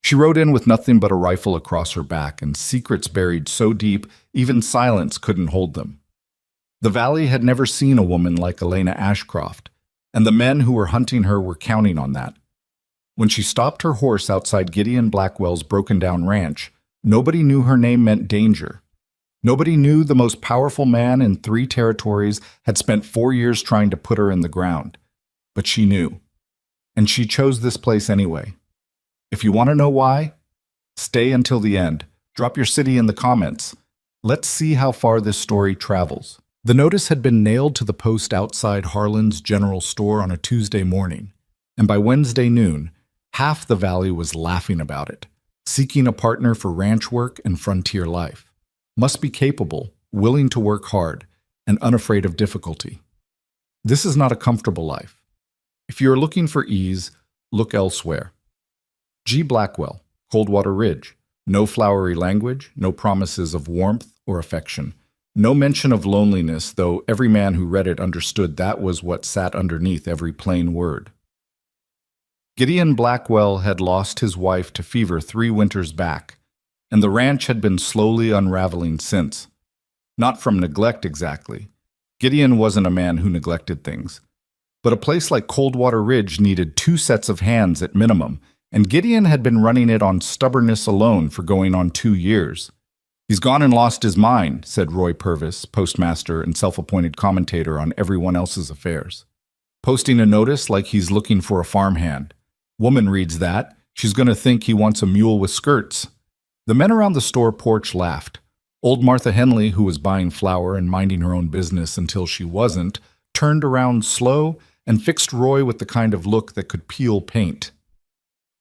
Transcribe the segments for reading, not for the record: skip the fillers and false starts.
She rode in with nothing but a rifle across her back and secrets buried so deep even silence couldn't hold them. The valley had never seen a woman like Elena Ashcroft, and the men who were hunting her were counting on that. When she stopped her horse outside Gideon Blackwell's broken-down ranch, nobody knew her name meant danger. Nobody knew the most powerful man in 3 territories had spent 4 years trying to put her in the ground. But she knew. And she chose this place anyway. If you want to know why, stay until the end. Drop your city in the comments. Let's see how far this story travels. The notice had been nailed to the post outside Harlan's General Store on a Tuesday morning, and by Wednesday noon, half the valley was laughing about it, seeking a partner for ranch work and frontier life. Must be capable, willing to work hard, and unafraid of difficulty. This is not a comfortable life. If you are looking for ease, look elsewhere. G. Blackwell, Coldwater Ridge. No flowery language, no promises of warmth or affection. No mention of loneliness, though every man who read it understood that was what sat underneath every plain word. Gideon Blackwell had lost his wife to fever 3 winters back, and the ranch had been slowly unraveling since. Not from neglect exactly. Gideon wasn't a man who neglected things. But a place like Coldwater Ridge needed 2 sets of hands at minimum, and Gideon had been running it on stubbornness alone for going on 2 years. "He's gone and lost his mind," said Roy Purvis, postmaster and self-appointed commentator on everyone else's affairs. "Posting a notice like he's looking for a farmhand. Woman reads that, she's going to think he wants a mule with skirts." The men around the store porch laughed. Old Martha Henley, who was buying flour and minding her own business until she wasn't, turned around slow and fixed Roy with the kind of look that could peel paint.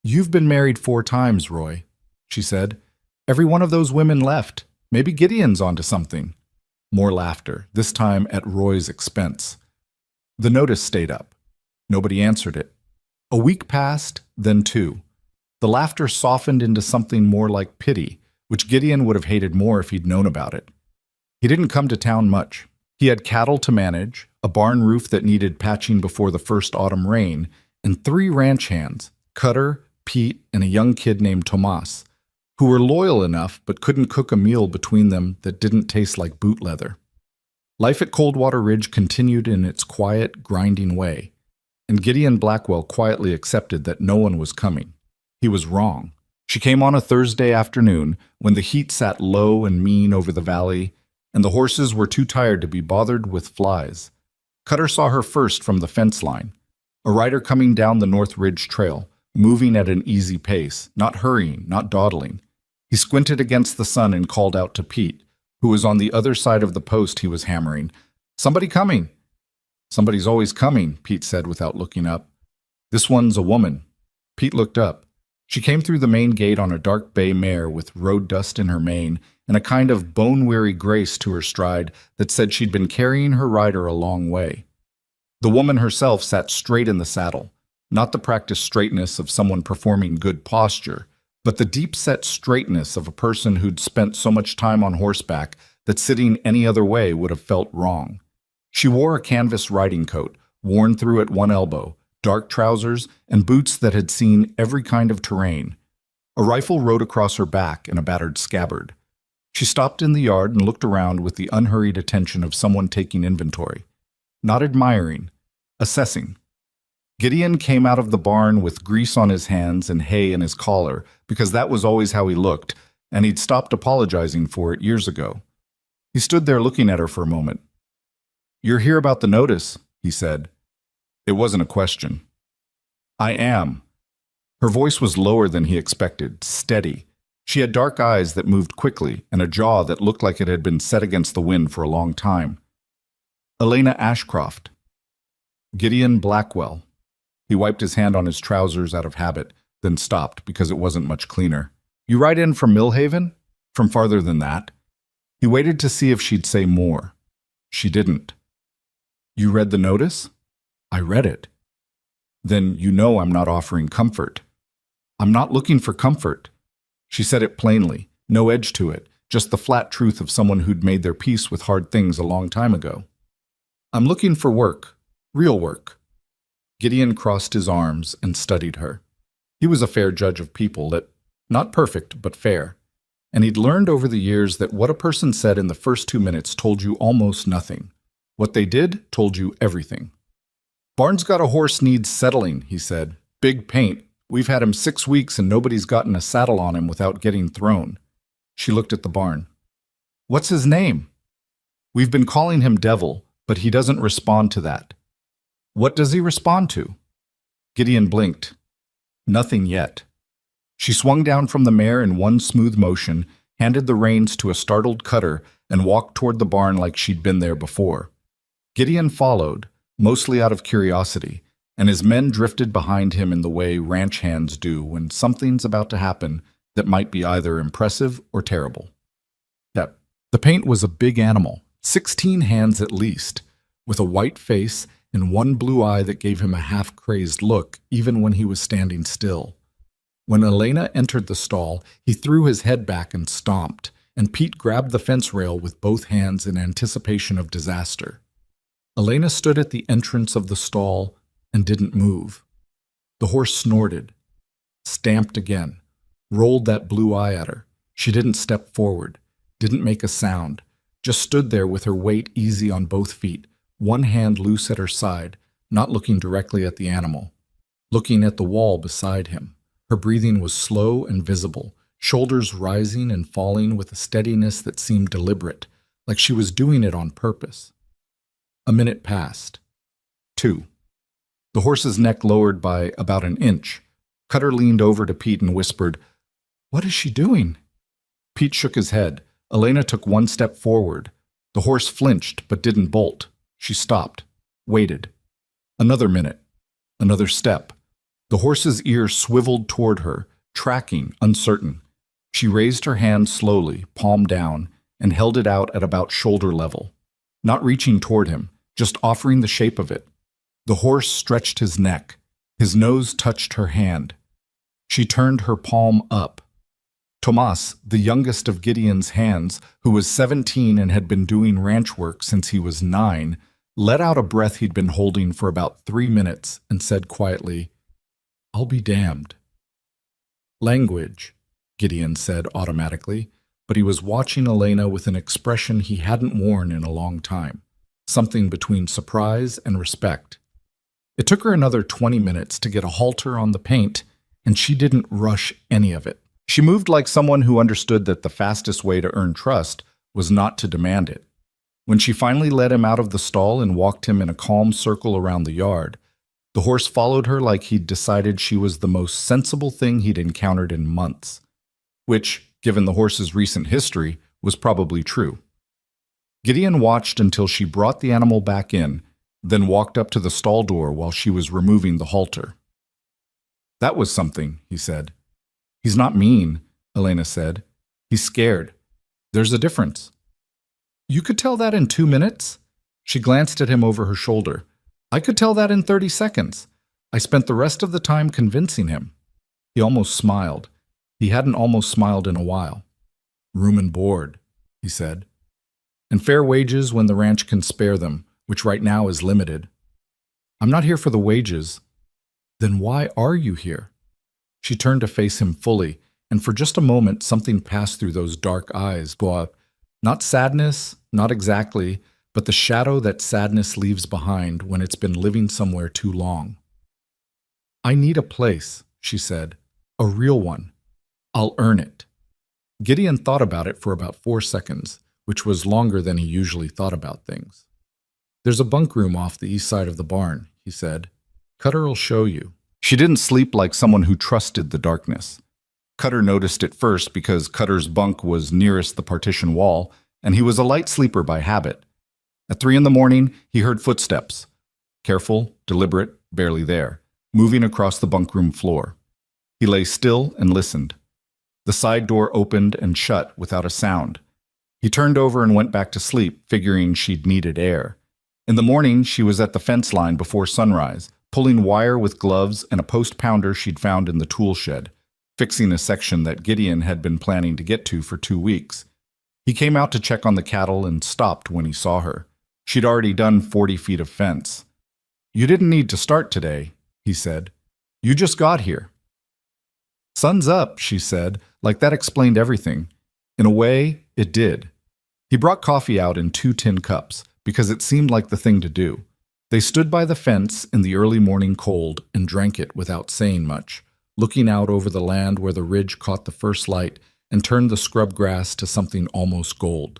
"You've been married 4 times, Roy," she said. "Every one of those women left. Maybe Gideon's onto something." More laughter, this time at Roy's expense. The notice stayed up. Nobody answered it. A week passed, then 2. The laughter softened into something more like pity, which Gideon would have hated more if he'd known about it. He didn't come to town much. He had cattle to manage, a barn roof that needed patching before the first autumn rain, and 3 ranch hands, Cutter, Pete, and a young kid named Tomas, who were loyal enough but couldn't cook a meal between them that didn't taste like boot leather. Life at Coldwater Ridge continued in its quiet, grinding way, and Gideon Blackwell quietly accepted that no one was coming. He was wrong. She came on a Thursday afternoon when the heat sat low and mean over the valley, and the horses were too tired to be bothered with flies. Cutter saw her first from the fence line, a rider coming down the North Ridge Trail, moving at an easy pace, not hurrying, not dawdling. He squinted against the sun and called out to Pete, who was on the other side of the post he was hammering. "Somebody coming." "Somebody's always coming," Pete said without looking up. "This one's a woman." Pete looked up. She came through the main gate on a dark bay mare with road dust in her mane and a kind of bone-weary grace to her stride that said she'd been carrying her rider a long way. The woman herself sat straight in the saddle, not the practiced straightness of someone performing good posture, but the deep-set straightness of a person who'd spent so much time on horseback that sitting any other way would have felt wrong. She wore a canvas riding coat, worn through at one elbow, dark trousers, and boots that had seen every kind of terrain. A rifle rode across her back in a battered scabbard. She stopped in the yard and looked around with the unhurried attention of someone taking inventory. Not admiring, assessing. Gideon came out of the barn with grease on his hands and hay in his collar, because that was always how he looked, and he'd stopped apologizing for it years ago. He stood there looking at her for a moment. "You're here about the notice," he said. It wasn't a question. "I am." Her voice was lower than he expected, steady. She had dark eyes that moved quickly and a jaw that looked like it had been set against the wind for a long time. "Elena Ashcroft." Gideon Blackwell. He wiped his hand on his trousers out of habit, then stopped because it wasn't much cleaner. "You ride in from Millhaven?" "From farther than that." He waited to see if she'd say more. She didn't. "You read the notice?" "I read it." "Then you know I'm not offering comfort." "I'm not looking for comfort." She said it plainly, no edge to it, just the flat truth of someone who'd made their peace with hard things a long time ago. "I'm looking for work, real work." Gideon crossed his arms and studied her. He was a fair judge of people, at Not perfect, but fair. And he'd learned over the years that what a person said in the first 2 minutes told you almost nothing. What they did told you everything. "Barn's got a horse needs settling," he said. "Big paint. We've had him 6 weeks and nobody's gotten a saddle on him without getting thrown." She looked at the barn. "What's his name?" "We've been calling him Devil, but he doesn't respond to that." "What does he respond to?" Gideon blinked. "Nothing yet." She swung down from the mare in one smooth motion, handed the reins to a startled Cutter, and walked toward the barn like she'd been there before. Gideon followed, mostly out of curiosity, and his men drifted behind him in the way ranch hands do when something's about to happen that might be either impressive or terrible. The paint was a big animal, 16 hands at least, with a white face and one blue eye that gave him a half-crazed look even when he was standing still. When Elena entered the stall, he threw his head back and stomped, and Pete grabbed the fence rail with both hands in anticipation of disaster. Elena stood at the entrance of the stall and didn't move. The horse snorted, stamped again, rolled that blue eye at her. She didn't step forward, didn't make a sound, just stood there with her weight easy on both feet, one hand loose at her side, not looking directly at the animal, looking at the wall beside him. Her breathing was slow and visible, shoulders rising and falling with a steadiness that seemed deliberate, like she was doing it on purpose. A minute passed. 2. The horse's neck lowered by about an inch. Cutter leaned over to Pete and whispered, "What is she doing?" Pete shook his head. Elena took one step forward. The horse flinched but didn't bolt. She stopped, waited. Another minute. Another step. The horse's ear swiveled toward her, tracking, uncertain. She raised her hand slowly, palm down, and held it out at about shoulder level, not reaching toward him, just offering the shape of it. The horse stretched his neck. His nose touched her hand. She turned her palm up. Tomas, the youngest of Gideon's hands, who was 17 and had been doing ranch work since he was 9, let out a breath he'd been holding for about 3 minutes and said quietly, "I'll be damned." "Language," Gideon said automatically, but he was watching Elena with an expression he hadn't worn in a long time, something between surprise and respect. It took her another 20 minutes to get a halter on the paint, and she didn't rush any of it. She moved like someone who understood that the fastest way to earn trust was not to demand it. When she finally led him out of the stall and walked him in a calm circle around the yard, the horse followed her like he'd decided she was the most sensible thing he'd encountered in months, which, given the horse's recent history, was probably true. Gideon watched until she brought the animal back in, then walked up to the stall door while she was removing the halter. "That was something," he said. "He's not mean," Elena said. "He's scared. There's a difference." "You could tell that in 2 minutes?" She glanced at him over her shoulder. "I could tell that in 30 seconds. I spent the rest of the time convincing him." He almost smiled. He hadn't almost smiled in a while. "Room and board," he said. "And fair wages when the ranch can spare them, which right now is limited." "I'm not here for the wages." "Then why are you here?" She turned to face him fully, and for just a moment something passed through those dark eyes. Not sadness, not exactly, but the shadow that sadness leaves behind when it's been living somewhere too long. "I need a place," she said. "A real one. I'll earn it." Gideon thought about it for about 4 seconds, which was longer than he usually thought about things. "There's a bunk room off the east side of the barn," he said. "Cutter'll show you." She didn't sleep like someone who trusted the darkness. Cutter noticed it first because Cutter's bunk was nearest the partition wall, and he was a light sleeper by habit. At 3 a.m, he heard footsteps, careful, deliberate, barely there, moving across the bunkroom floor. He lay still and listened. The side door opened and shut without a sound. He turned over and went back to sleep, figuring she'd needed air. In the morning, she was at the fence line before sunrise, pulling wire with gloves and a post-pounder she'd found in the tool shed, fixing a section that Gideon had been planning to get to for 2 weeks. He came out to check on the cattle and stopped when he saw her. She'd already done 40 feet of fence. "You didn't need to start today," he said. "You just got here." Sun's up, she said, like that explained everything. In a way, it did. He brought coffee out in 2 tin cups, because it seemed like the thing to do. They stood by the fence in the early morning cold and drank it without saying much, looking out over the land where the ridge caught the first light and turned the scrub grass to something almost gold.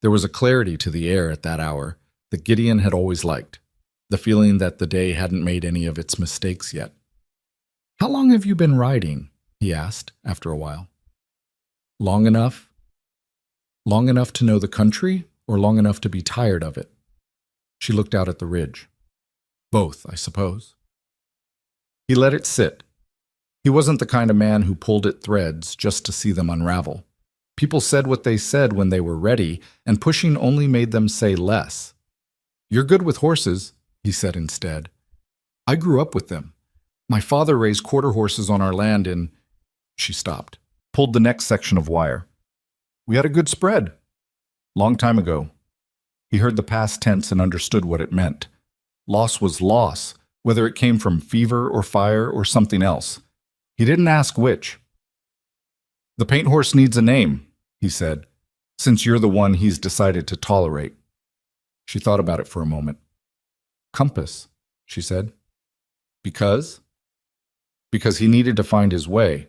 There was a clarity to the air at that hour that Gideon had always liked, the feeling that the day hadn't made any of its mistakes yet. "How long have you been riding?" he asked after a while. "Long enough? Long enough to know the country, or long enough to be tired of it?" She looked out at the ridge. "Both, I suppose." He let it sit. He wasn't the kind of man who pulled at threads just to see them unravel. People said what they said when they were ready, and pushing only made them say less. "You're good with horses," he said instead. "I grew up with them. My father raised quarter horses on our land in—" She stopped, pulled the next section of wire. "We had a good spread. Long time ago." He heard the past tense and understood what it meant. Loss was loss, whether it came from fever or fire or something else. He didn't ask which. "The paint horse needs a name," he said, "since you're the one he's decided to tolerate." She thought about it for a moment. "Compass," she said. "Because?" "Because he needed to find his way."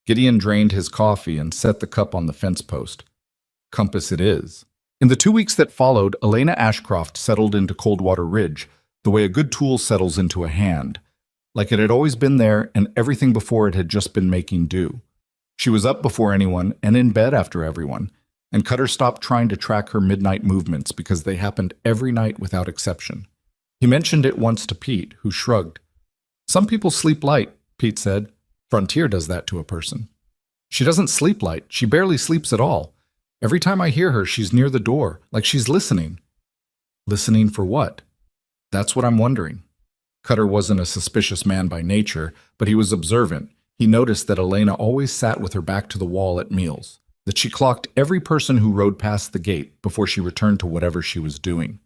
Gideon drained his coffee and set the cup on the fence post. "Compass it is." In the 2 weeks that followed, Elena Ashcroft settled into Coldwater Ridge, the way a good tool settles into a hand, like it had always been there and everything before it had just been making do. She was up before anyone and in bed after everyone, and Cutter stopped trying to track her midnight movements because they happened every night without exception. He mentioned it once to Pete, who shrugged. "Some people sleep light," Pete said. "Frontier does that to a person." "She doesn't sleep light. She barely sleeps at all. Every time I hear her, she's near the door, like she's listening." "Listening for what?" "That's what I'm wondering." Cutter wasn't a suspicious man by nature, but he was observant. He noticed that Elena always sat with her back to the wall at meals, that she clocked every person who rode past the gate before she returned to whatever she was doing,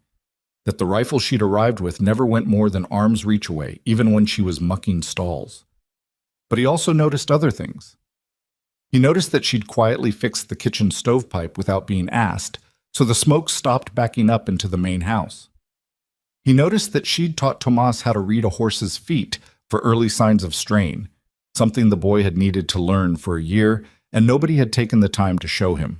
that the rifle she'd arrived with never went more than arm's reach away, even when she was mucking stalls. But he also noticed other things. He noticed that she'd quietly fixed the kitchen stovepipe without being asked, so the smoke stopped backing up into the main house. He noticed that she'd taught Tomas how to read a horse's feet for early signs of strain, something the boy had needed to learn for a year, and nobody had taken the time to show him.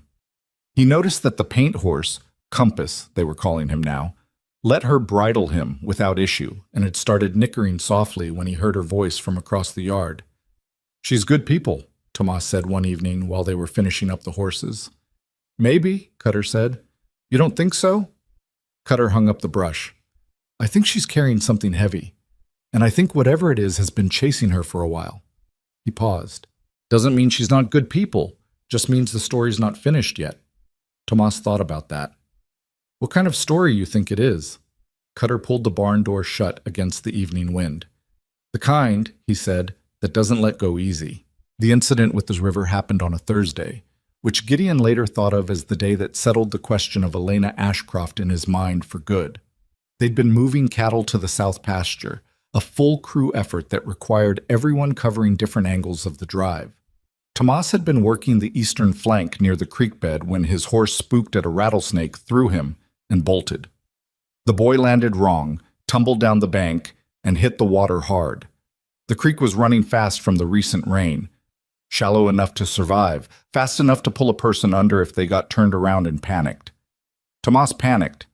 He noticed that the paint horse, Compass they were calling him now, let her bridle him without issue, and had started nickering softly when he heard her voice from across the yard. "She's good people," Tomas said one evening while they were finishing up the horses. "Maybe," Cutter said. "You don't think so?" Cutter hung up the brush. "I think she's carrying something heavy, and I think whatever it is has been chasing her for a while." He paused. "Doesn't mean she's not good people, just means the story's not finished yet." Tomas thought about that. "What kind of story you think it is?" Cutter pulled the barn door shut against the evening wind. "The kind," he said, "that doesn't let go easy." The incident with the river happened on a Thursday, which Gideon later thought of as the day that settled the question of Elena Ashcroft in his mind for good. They'd been moving cattle to the south pasture, a full crew effort that required everyone covering different angles of the drive. Tomas had been working the eastern flank near the creek bed when his horse spooked at a rattlesnake through him and bolted. The boy landed wrong, tumbled down the bank, and hit the water hard. The creek was running fast from the recent rain, shallow enough to survive, fast enough to pull a person under if they got turned around and panicked. Tomas panicked.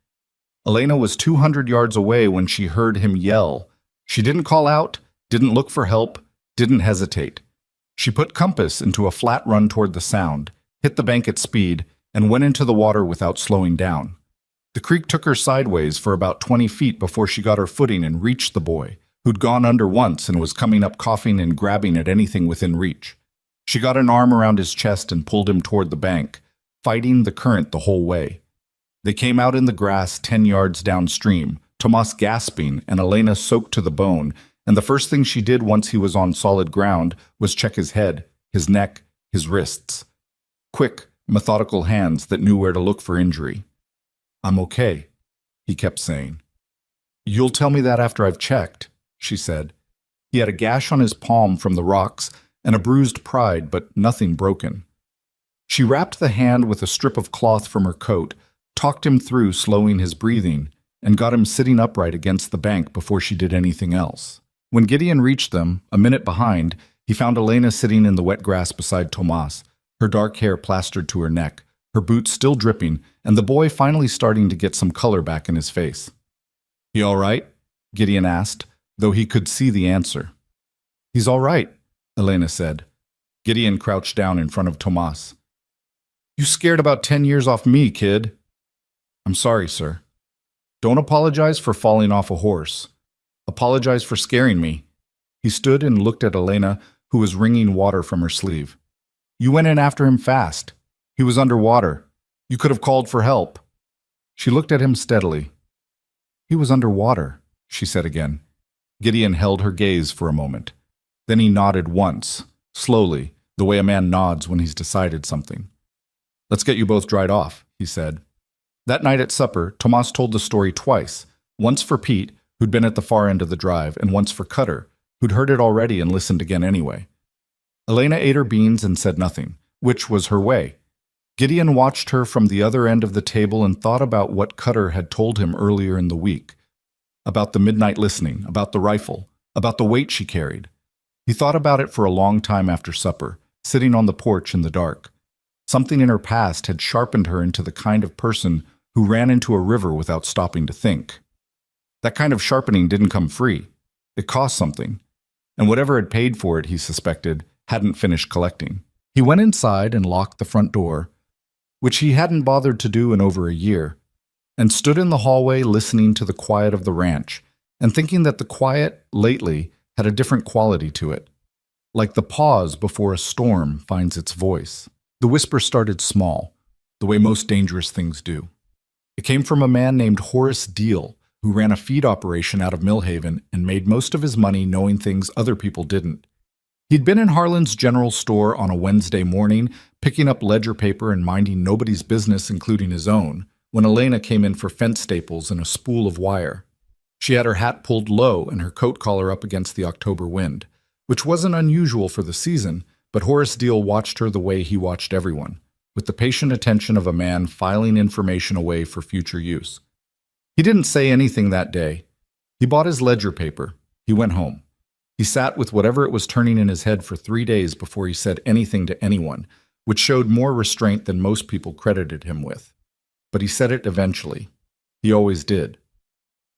Elena was 200 yards away when she heard him yell. She didn't call out, didn't look for help, didn't hesitate. She put Compass into a flat run toward the sound, hit the bank at speed, and went into the water without slowing down. The creek took her sideways for about 20 feet before she got her footing and reached the boy, who'd gone under once and was coming up coughing and grabbing at anything within reach. She got an arm around his chest and pulled him toward the bank, fighting the current the whole way. They came out in the grass 10 yards downstream, Tomas gasping and Elena soaked to the bone, and the first thing she did once he was on solid ground was check his head, his neck, his wrists. Quick, methodical hands that knew where to look for injury. "I'm okay," he kept saying. "You'll tell me that after I've checked," she said. He had a gash on his palm from the rocks, and a bruised pride, but nothing broken. She wrapped the hand with a strip of cloth from her coat, talked him through slowing his breathing, and got him sitting upright against the bank before she did anything else. When Gideon reached them, a minute behind, he found Elena sitting in the wet grass beside Tomas, her dark hair plastered to her neck, her boots still dripping, and the boy finally starting to get some color back in his face. "He all right?" Gideon asked, though he could see the answer. "He's all right," Elena said. Gideon crouched down in front of Tomas. "You scared about 10 years off me, kid." "I'm sorry, sir." "Don't apologize for falling off a horse. Apologize for scaring me." He stood and looked at Elena, who was wringing water from her sleeve. "You went in after him fast. He was underwater. You could have called for help." She looked at him steadily. "He was underwater," she said again. Gideon held her gaze for a moment. Then he nodded once, slowly, the way a man nods when he's decided something. "Let's get you both dried off," he said. That night at supper, Tomas told the story twice, once for Pete, who'd been at the far end of the drive, and once for Cutter, who'd heard it already and listened again anyway. Elena ate her beans and said nothing, which was her way. Gideon watched her from the other end of the table and thought about what Cutter had told him earlier in the week, about the midnight listening, about the rifle, about the weight she carried. He thought about it for a long time after supper, sitting on the porch in the dark. Something in her past had sharpened her into the kind of person who ran into a river without stopping to think. That kind of sharpening didn't come free. It cost something, and whatever had paid for it, he suspected, hadn't finished collecting. He went inside and locked the front door, which he hadn't bothered to do in over a year, and stood in the hallway listening to the quiet of the ranch, and thinking that the quiet, lately, had a different quality to it, like the pause before a storm finds its voice. The whisper started small, the way most dangerous things do. It came from a man named Horace Deal, who ran a feed operation out of Millhaven and made most of his money knowing things other people didn't. He'd been in Harlan's general store on a Wednesday morning, picking up ledger paper and minding nobody's business, including his own, when Elena came in for fence staples and a spool of wire. She had her hat pulled low and her coat collar up against the October wind, which wasn't unusual for the season, but Horace Deal watched her the way he watched everyone, with the patient attention of a man filing information away for future use. He didn't say anything that day. He bought his ledger paper. He went home. He sat with whatever it was turning in his head for 3 days before he said anything to anyone, which showed more restraint than most people credited him with. But he said it eventually. He always did.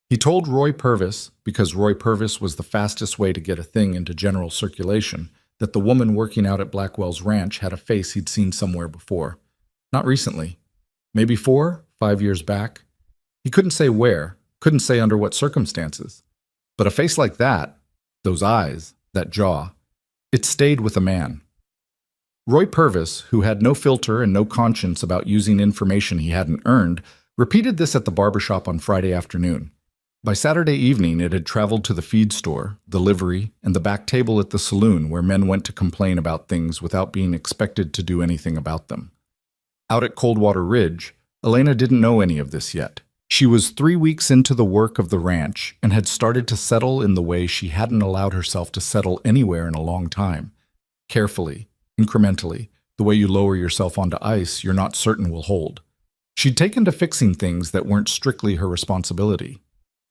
He told Roy Purvis, because Roy Purvis was the fastest way to get a thing into general circulation, that the woman working out at Blackwell's ranch had a face he'd seen somewhere before. Not recently. Maybe 5 years back. He couldn't say where, couldn't say under what circumstances. But a face like that, those eyes, that jaw, it stayed with a man. Roy Purvis, who had no filter and no conscience about using information he hadn't earned, repeated this at the barbershop on Friday afternoon. By Saturday evening, it had traveled to the feed store, the livery, and the back table at the saloon where men went to complain about things without being expected to do anything about them. Out at Coldwater Ridge, Elena didn't know any of this yet. She was 3 weeks into the work of the ranch and had started to settle in the way she hadn't allowed herself to settle anywhere in a long time. Carefully, incrementally, the way you lower yourself onto ice you're not certain will hold. She'd taken to fixing things that weren't strictly her responsibility.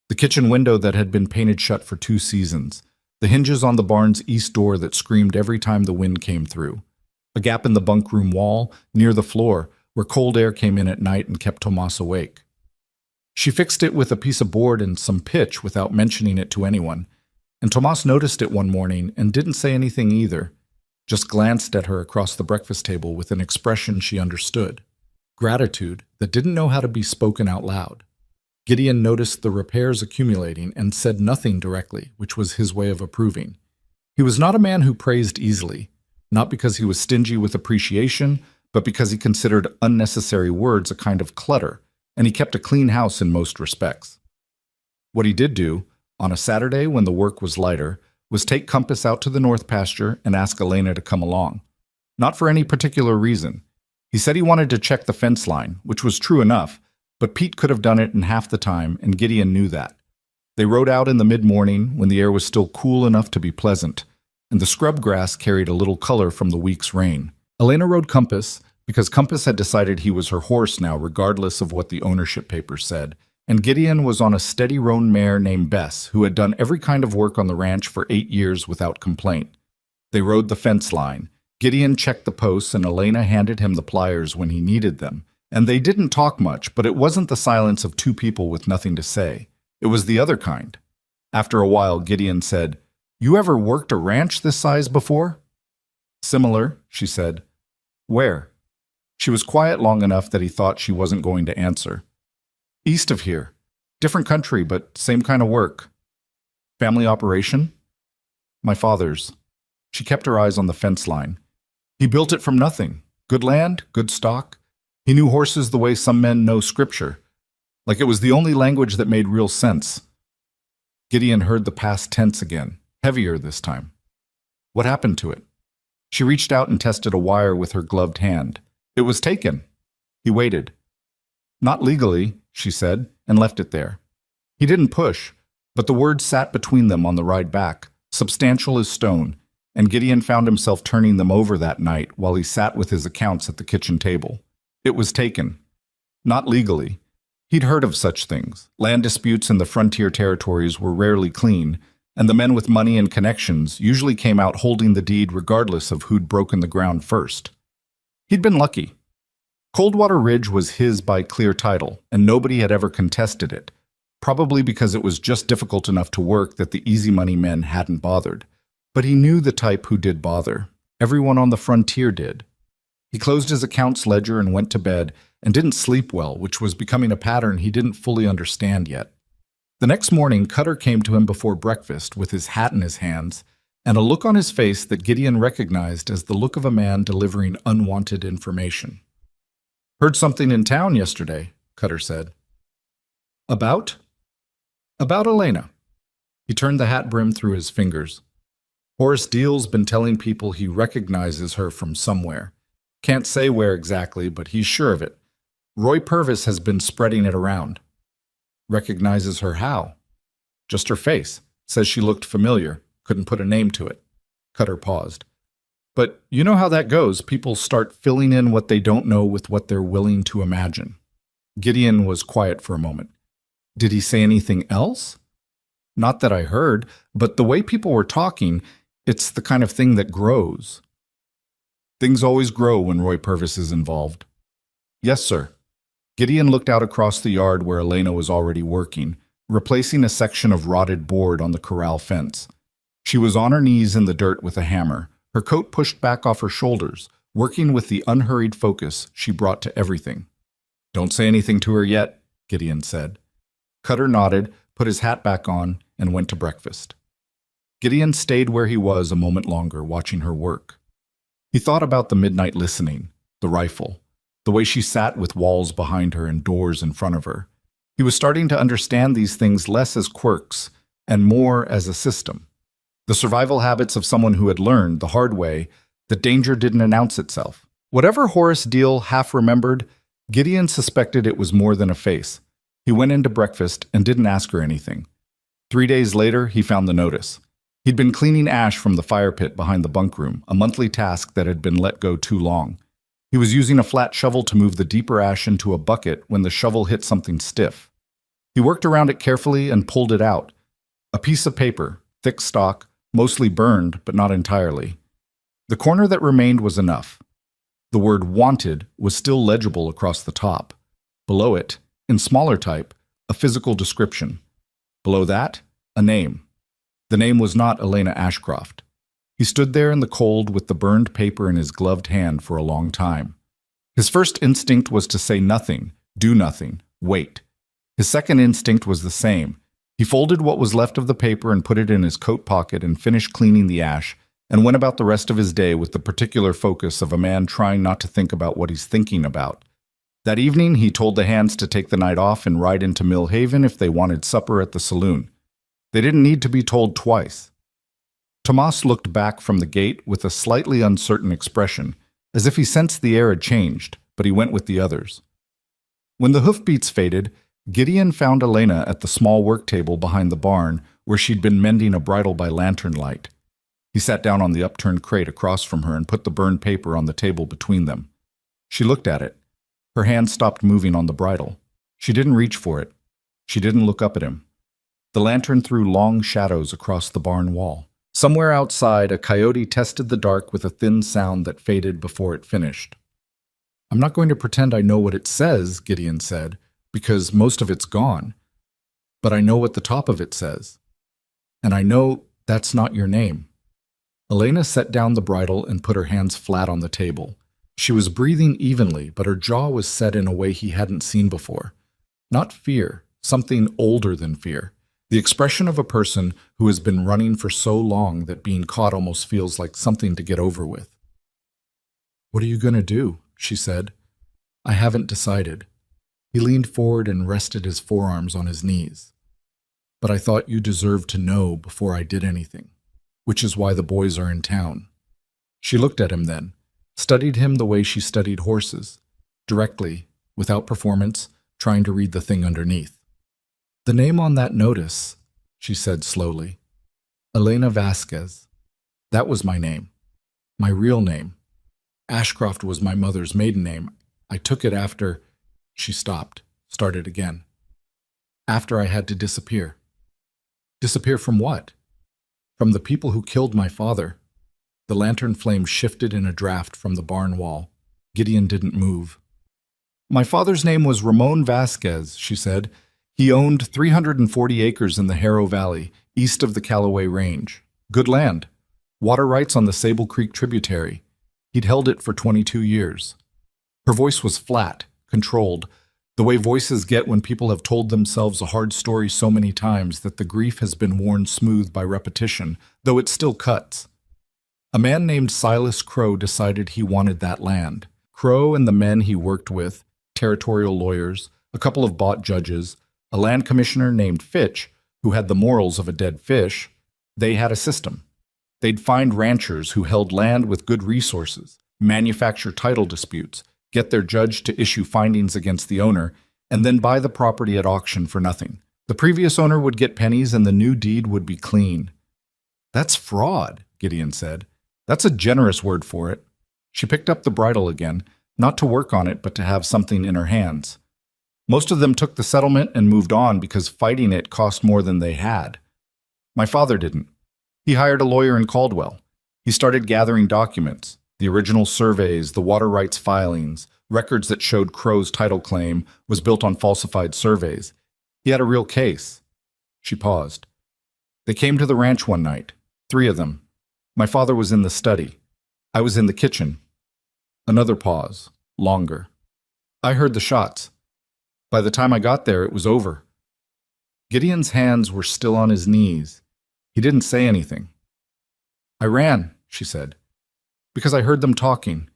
The kitchen window that had been painted shut for 2 seasons, the hinges on the barn's east door that screamed every time the wind came through, a gap in the bunk room wall near the floor where cold air came in at night and kept Tomas awake. She fixed it with a piece of board and some pitch without mentioning it to anyone, and Tomas noticed it one morning and didn't say anything either, just glanced at her across the breakfast table with an expression she understood, gratitude that didn't know how to be spoken out loud. Gideon noticed the repairs accumulating and said nothing directly, which was his way of approving. He was not a man who praised easily, not because he was stingy with appreciation, but because he considered unnecessary words a kind of clutter, and he kept a clean house in most respects. What he did do, on a Saturday when the work was lighter, was take Compass out to the north pasture and ask Elena to come along. Not for any particular reason. He said he wanted to check the fence line, which was true enough, but Pete could have done it in half the time, and Gideon knew that. They rode out in the mid-morning when the air was still cool enough to be pleasant, and the scrub grass carried a little color from the week's rain. Elena rode Compass because Compass had decided he was her horse now, regardless of what the ownership papers said, and Gideon was on a steady roan mare named Bess, who had done every kind of work on the ranch for 8 years without complaint. They rode the fence line. Gideon checked the posts and Elena handed him the pliers when he needed them. And they didn't talk much, but it wasn't the silence of two people with nothing to say. It was the other kind. After a while, Gideon said, "You ever worked a ranch this size before?" "Similar," she said. "Where?" She was quiet long enough that he thought she wasn't going to answer. "East of here. Different country, but same kind of work." "Family operation?" "My father's." She kept her eyes on the fence line. "He built it from nothing. Good land, good stock. He knew horses the way some men know scripture. Like it was the only language that made real sense." Gideon heard the past tense again, heavier this time. "What happened to it?" She reached out and tested a wire with her gloved hand. "It was taken." He waited. "Not legally," she said, and left it there. He didn't push, but the words sat between them on the ride back, substantial as stone, and Gideon found himself turning them over that night while he sat with his accounts at the kitchen table. It was taken. Not legally. He'd heard of such things. Land disputes in the frontier territories were rarely clean, and the men with money and connections usually came out holding the deed regardless of who'd broken the ground first. He'd been lucky. Coldwater Ridge was his by clear title, and nobody had ever contested it, probably because it was just difficult enough to work that the easy money men hadn't bothered. But he knew the type who did bother. Everyone on the frontier did. He closed his accounts ledger and went to bed, and didn't sleep well, which was becoming a pattern he didn't fully understand yet. The next morning, Cutter came to him before breakfast with his hat in his hands, and a look on his face that Gideon recognized as the look of a man delivering unwanted information. "Heard something in town yesterday," Cutter said. "About?" "About Elena." He turned the hat brim through his fingers. "Horace Deal's been telling people he recognizes her from somewhere. Can't say where exactly, but he's sure of it. Roy Purvis has been spreading it around." "Recognizes her how?" "Just her face. Says she looked familiar. Couldn't put a name to it." Cutter paused. "But you know how that goes. People start filling in what they don't know with what they're willing to imagine." Gideon was quiet for a moment. "Did he say anything else?" "Not that I heard, but the way people were talking, it's the kind of thing that grows." "Things always grow when Roy Purvis is involved." "Yes, sir." Gideon looked out across the yard where Elena was already working, replacing a section of rotted board on the corral fence. She was on her knees in the dirt with a hammer, her coat pushed back off her shoulders, working with the unhurried focus she brought to everything. "Don't say anything to her yet," Gideon said. Cutter nodded, put his hat back on, and went to breakfast. Gideon stayed where he was a moment longer, watching her work. He thought about the midnight listening, the rifle, the way she sat with walls behind her and doors in front of her. He was starting to understand these things less as quirks and more as a system. The survival habits of someone who had learned, the hard way, that danger didn't announce itself. Whatever Horace Deal half remembered, Gideon suspected it was more than a face. He went into breakfast and didn't ask her anything. 3 days later, he found the notice. He'd been cleaning ash from the fire pit behind the bunk room, a monthly task that had been let go too long. He was using a flat shovel to move the deeper ash into a bucket when the shovel hit something stiff. He worked around it carefully and pulled it out. A piece of paper, thick stock, mostly burned, but not entirely. The corner that remained was enough. The word "wanted" was still legible across the top. Below it, in smaller type, a physical description. Below that, a name. The name was not Elena Ashcroft. He stood there in the cold with the burned paper in his gloved hand for a long time. His first instinct was to say nothing, do nothing, wait. His second instinct was the same. He folded what was left of the paper and put it in his coat pocket and finished cleaning the ash, and went about the rest of his day with the particular focus of a man trying not to think about what he's thinking about. That evening, he told the hands to take the night off and ride into Mill Haven if they wanted supper at the saloon. They didn't need to be told twice. Tomas looked back from the gate with a slightly uncertain expression, as if he sensed the air had changed, but he went with the others. When the hoofbeats faded, Gideon found Elena at the small work table behind the barn where she'd been mending a bridle by lantern light. He sat down on the upturned crate across from her and put the burned paper on the table between them. She looked at it. Her hand stopped moving on the bridle. She didn't reach for it. She didn't look up at him. The lantern threw long shadows across the barn wall. Somewhere outside, a coyote tested the dark with a thin sound that faded before it finished. "I'm not going to pretend I know what it says," Gideon said, "because most of it's gone. But I know what the top of it says. And I know that's not your name." Elena set down the bridle and put her hands flat on the table. She was breathing evenly, but her jaw was set in a way he hadn't seen before. Not fear, something older than fear. The expression of a person who has been running for so long that being caught almost feels like something to get over with. "What are you going to do?" she said. "I haven't decided." He leaned forward and rested his forearms on his knees. "But I thought you deserved to know before I did anything, which is why the boys are in town." She looked at him then, studied him the way she studied horses, directly, without performance, trying to read the thing underneath. "The name on that notice," she said slowly. "Elena Vasquez. That was my name. My real name. Ashcroft was my mother's maiden name. I took it after—" She stopped, started again. "After I had to disappear." "Disappear from what?" "From the people who killed my father." The lantern flame shifted in a draft from the barn wall. Gideon didn't move. "My father's name was Ramon Vasquez," she said. "He owned 340 acres in the Harrow Valley, east of the Callaway Range. Good land. Water rights on the Sable Creek tributary. He'd held it for 22 years. Her voice was flat, controlled, the way voices get when people have told themselves a hard story so many times that the grief has been worn smooth by repetition, though it still cuts. A man named Silas Crow decided he wanted that land. Crow and the men he worked with, territorial lawyers, a couple of bought judges, a land commissioner named Fitch, who had the morals of a dead fish, they had a system. They'd find ranchers who held land with good resources, manufacture title disputes, get their judge to issue findings against the owner, and then buy the property at auction for nothing. The previous owner would get pennies and the new deed would be clean. "That's fraud," Gideon said. "That's a generous word for it." She picked up the bridle again, not to work on it, but to have something in her hands. Most of them took the settlement and moved on because fighting it cost more than they had. My father didn't. He hired a lawyer in Caldwell. He started gathering documents, the original surveys, the water rights filings, records that showed Crow's title claim was built on falsified surveys. He had a real case. She paused. They came to the ranch one night, 3 of them. My father was in the study. I was in the kitchen. Another pause, longer. I heard the shots. By the time I got there, it was over. Gideon's hands were still on his knees. He didn't say anything. "I ran," she said, "because I heard them talking.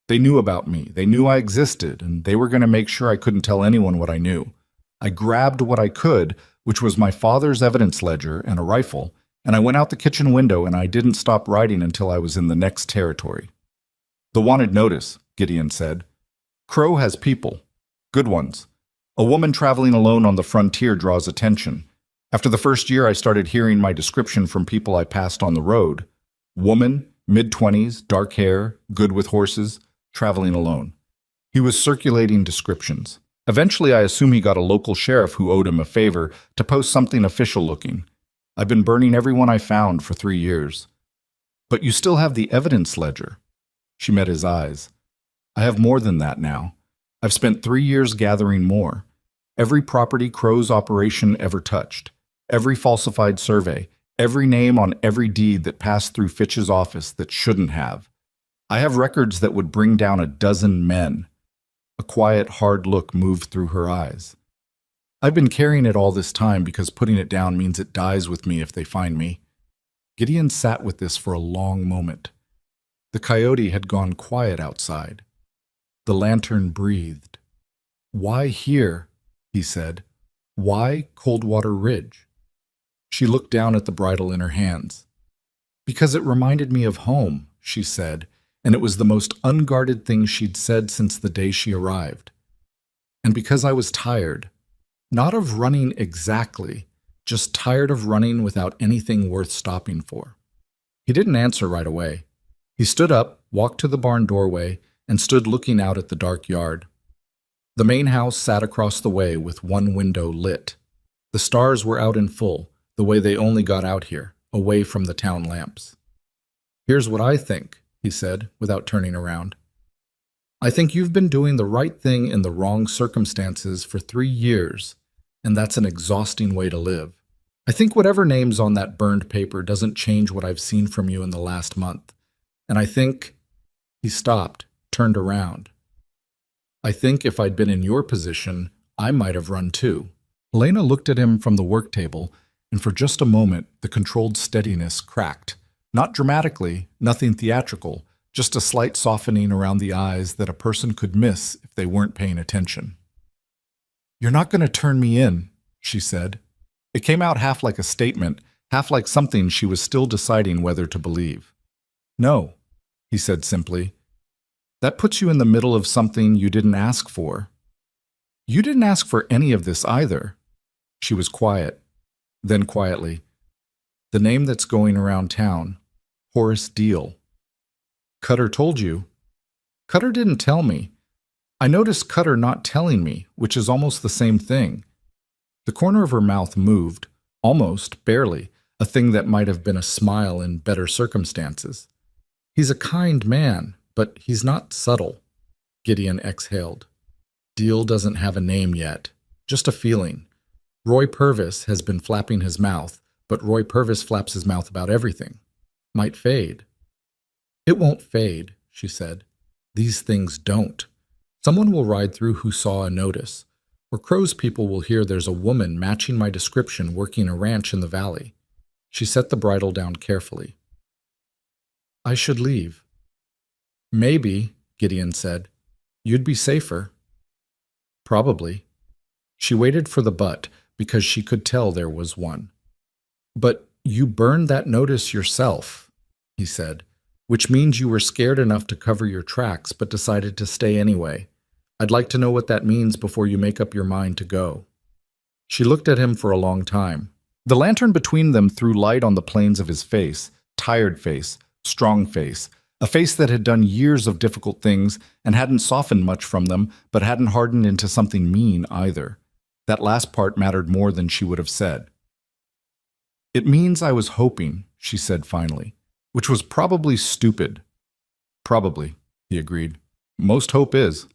They knew about me. They knew I existed, and they were going to make sure I couldn't tell anyone what I knew. I grabbed what I could, which was my father's evidence ledger and a rifle, and I went out the kitchen window, and I didn't stop writing until I was in the next territory." "The wanted notice," Gideon said. "Crow has people. Good ones. A woman traveling alone on the frontier draws attention. After the first year, I started hearing my description from people I passed on the road. Woman, mid-20s, dark hair, good with horses, traveling alone. He was circulating descriptions. Eventually, I assume he got a local sheriff who owed him a favor to post something official-looking. I've been burning everyone I found for 3 years. But you still have the evidence ledger." She met his eyes. "I have more than that now. I've spent 3 years gathering more. Every property Crow's operation ever touched. Every falsified survey. Every name on every deed that passed through Fitch's office that shouldn't have. I have records that would bring down a dozen men." A quiet, hard look moved through her eyes. "I've been carrying it all this time because putting it down means it dies with me if they find me." Gideon sat with this for a long moment. The coyote had gone quiet outside. The lantern breathed. "Why here?" he said. "Why Coldwater Ridge?" She looked down at the bridle in her hands. "Because it reminded me of home," she said, and it was the most unguarded thing she'd said since the day she arrived. "And because I was tired. Not of running exactly, just tired of running without anything worth stopping for." He didn't answer right away. He stood up, walked to the barn doorway, and stood looking out at the dark yard. The main house sat across the way with one window lit. The stars were out in full, the way they only got out here, away from the town lamps. "Here's what I think," he said, without turning around. "I think you've been doing the right thing in the wrong circumstances for 3 years, and that's an exhausting way to live. I think whatever name's on that burned paper doesn't change what I've seen from you in the last month. And I think—" He stopped, turned around. "I think if I'd been in your position, I might have run too." Elena looked at him from the work table, and for just a moment the controlled steadiness cracked. Not dramatically, nothing theatrical, just a slight softening around the eyes that a person could miss if they weren't paying attention. "You're not going to turn me in," she said. It came out half like a statement, half like something she was still deciding whether to believe. "No," he said simply. "That puts you in the middle of something you didn't ask for." "You didn't ask for any of this either." She was quiet. Then quietly, "The name that's going around town, Horace Deal." "Cutter told you." "Cutter didn't tell me. I noticed Cutter not telling me, which is almost the same thing." The corner of her mouth moved, almost, barely, a thing that might have been a smile in better circumstances. "He's a kind man, but he's not subtle." Gideon exhaled. "Deal doesn't have a name yet, just a feeling. Roy Purvis has been flapping his mouth, but Roy Purvis flaps his mouth about everything. Might fade." "It won't fade," she said. "These things don't. Someone will ride through who saw a notice, or Crow's people will hear there's a woman matching my description working a ranch in the valley." She set the bridle down carefully. "I should leave." "Maybe," Gideon said. "You'd be safer." "Probably." She waited for the but, because she could tell there was one. "But you burned that notice yourself," he said, "which means you were scared enough to cover your tracks but decided to stay anyway. I'd like to know what that means before you make up your mind to go." She looked at him for a long time. The lantern between them threw light on the planes of his face, tired face, strong face, a face that had done years of difficult things and hadn't softened much from them, but hadn't hardened into something mean either. That last part mattered more than she would have said. "It means I was hoping," she said finally, "which was probably stupid." "Probably," he agreed. "Most hope is."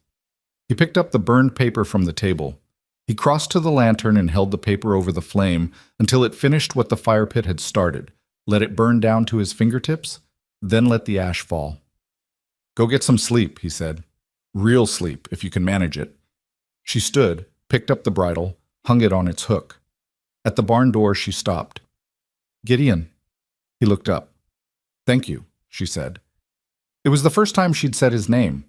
He picked up the burned paper from the table. He crossed to the lantern and held the paper over the flame until it finished what the fire pit had started, let it burn down to his fingertips, then let the ash fall. "Go get some sleep," he said. "Real sleep, if you can manage it." She stood, picked up the bridle, hung it on its hook. At the barn door she stopped. "Gideon." He looked up. "Thank you," she said. It was the first time she'd said his name.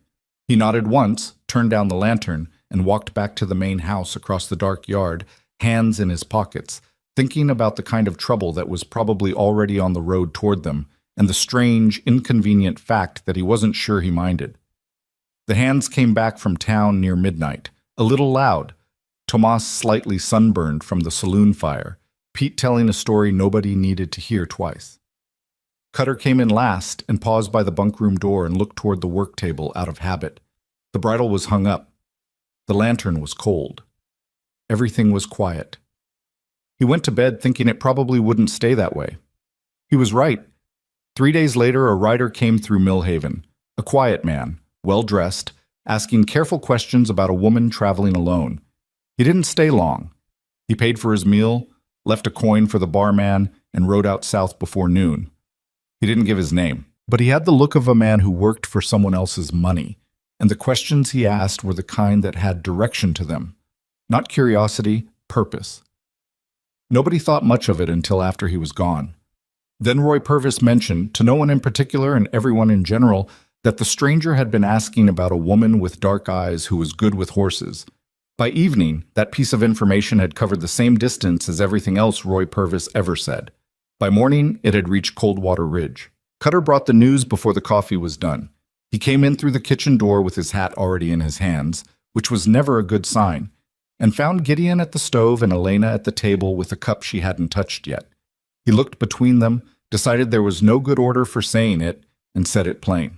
He nodded once, turned down the lantern, and walked back to the main house across the dark yard, hands in his pockets, thinking about the kind of trouble that was probably already on the road toward them, and the strange, inconvenient fact that he wasn't sure he minded. The hands came back from town near midnight, a little loud, Tomas slightly sunburned from the saloon fire, Pete telling a story nobody needed to hear twice. Cutter came in last and paused by the bunkroom door and looked toward the work table out of habit. The bridle was hung up. The lantern was cold. Everything was quiet. He went to bed thinking it probably wouldn't stay that way. He was right. 3 days later, a rider came through Millhaven, a quiet man, well-dressed, asking careful questions about a woman traveling alone. He didn't stay long. He paid for his meal, left a coin for the barman, and rode out south before noon. He didn't give his name, but he had the look of a man who worked for someone else's money, and the questions he asked were the kind that had direction to them. Not curiosity, purpose. Nobody thought much of it until after he was gone. Then Roy Purvis mentioned, to no one in particular and everyone in general, that the stranger had been asking about a woman with dark eyes who was good with horses. By evening, that piece of information had covered the same distance as everything else Roy Purvis ever said. By morning, it had reached Coldwater Ridge. Cutter brought the news before the coffee was done. He came in through the kitchen door with his hat already in his hands, which was never a good sign, and found Gideon at the stove and Elena at the table with a cup she hadn't touched yet. He looked between them, decided there was no good order for saying it, and said it plain.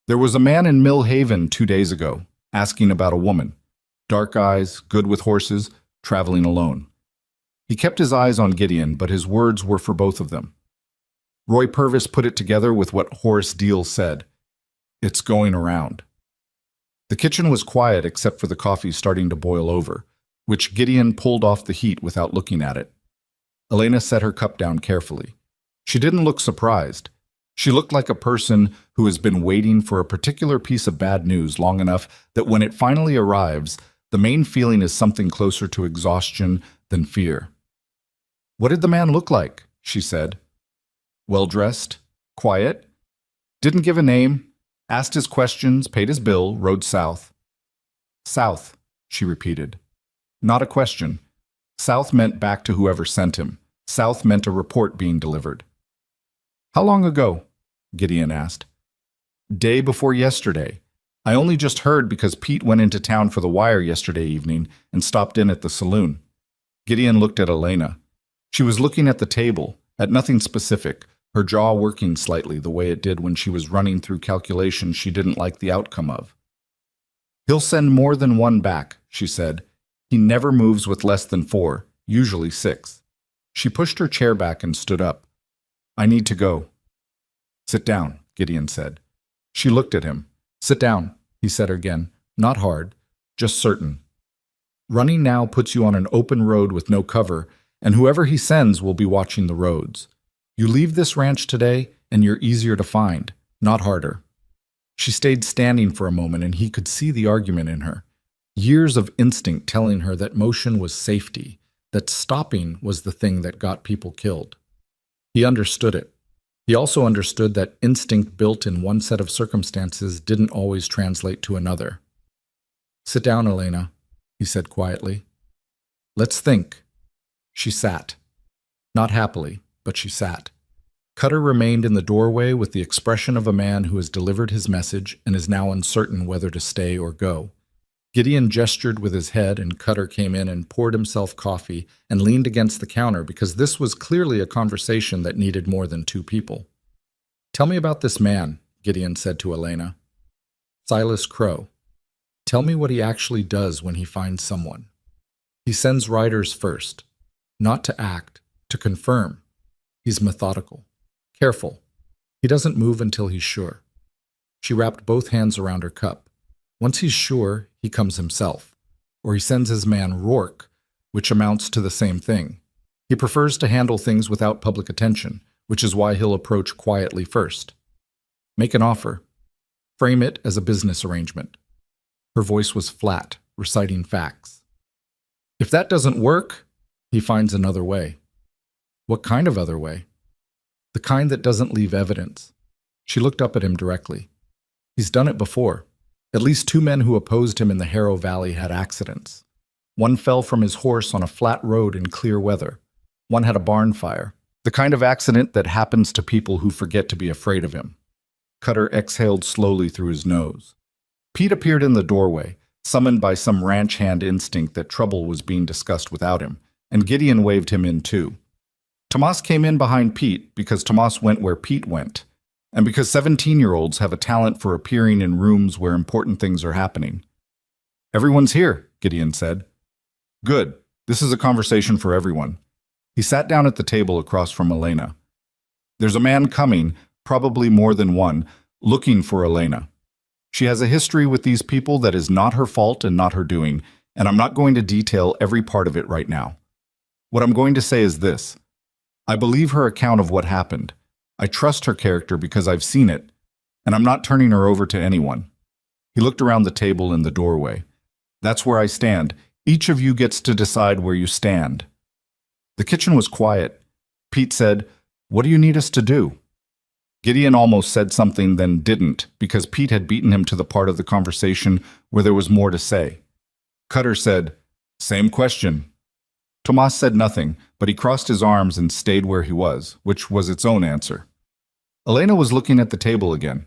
There was a man in Mill Haven 2 days ago, asking about a woman. Dark eyes, good with horses, traveling alone. He kept his eyes on Gideon, but his words were for both of them. Roy Purvis put it together with what Horace Deal said. It's going around. The kitchen was quiet except for the coffee starting to boil over, which Gideon pulled off the heat without looking at it. Elena set her cup down carefully. She didn't look surprised. She looked like a person who has been waiting for a particular piece of bad news long enough that when it finally arrives, the main feeling is something closer to exhaustion than fear. What did the man look like? She said. Well-dressed, quiet, didn't give a name, asked his questions, paid his bill, rode south. South, she repeated. Not a question. South meant back to whoever sent him. South meant a report being delivered. How long ago? Gideon asked. Day before yesterday. I only just heard because Pete went into town for the wire yesterday evening and stopped in at the saloon. Gideon looked at Elena. She was looking at the table, at nothing specific, her jaw working slightly the way it did when she was running through calculations she didn't like the outcome of. He'll send more than one back, she said. He never moves with less than 4, usually 6. She pushed her chair back and stood up. I need to go. Sit down, Gideon said. She looked at him. Sit down, he said again. Not hard, just certain. Running now puts you on an open road with no cover, and whoever he sends will be watching the roads. You leave this ranch today, and you're easier to find, not harder. She stayed standing for a moment, and he could see the argument in her. Years of instinct telling her that motion was safety, that stopping was the thing that got people killed. He understood it. He also understood that instinct built in one set of circumstances didn't always translate to another. Sit down, Elena, he said quietly. Let's think. She sat. Not happily, but she sat. Cutter remained in the doorway with the expression of a man who has delivered his message and is now uncertain whether to stay or go. Gideon gestured with his head, and Cutter came in and poured himself coffee and leaned against the counter because this was clearly a conversation that needed more than 2 people. Tell me about this man, Gideon said to Elena. Silas Crow. Tell me what he actually does when he finds someone. He sends riders first, not to act, to confirm. He's methodical, careful. He doesn't move until he's sure. She wrapped both hands around her cup. Once he's sure, he comes himself, or he sends his man Rourke, which amounts to the same thing. He prefers to handle things without public attention, which is why he'll approach quietly first. Make an offer. Frame it as a business arrangement. Her voice was flat, reciting facts. If that doesn't work, he finds another way. What kind of other way? The kind that doesn't leave evidence. She looked up at him directly. He's done it before. At least 2 men who opposed him in the Harrow Valley had accidents. One fell from his horse on a flat road in clear weather. One had a barn fire. The kind of accident that happens to people who forget to be afraid of him. Cutter exhaled slowly through his nose. Pete appeared in the doorway, summoned by some ranch hand instinct that trouble was being discussed without him, and Gideon waved him in too. Tomas came in behind Pete because Tomas went where Pete went, and because 17-year-olds have a talent for appearing in rooms where important things are happening. Everyone's here, Gideon said. Good. This is a conversation for everyone. He sat down at the table across from Elena. There's a man coming, probably more than one, looking for Elena. She has a history with these people that is not her fault and not her doing, and I'm not going to detail every part of it right now. What I'm going to say is this. I believe her account of what happened. I trust her character because I've seen it, and I'm not turning her over to anyone. He looked around the table in the doorway. That's where I stand. Each of you gets to decide where you stand. The kitchen was quiet. Pete said, What do you need us to do? Gideon almost said something, then didn't, because Pete had beaten him to the part of the conversation where there was more to say. Cutter said, Same question. Tomas said nothing, but he crossed his arms and stayed where he was, which was its own answer. Elena was looking at the table again.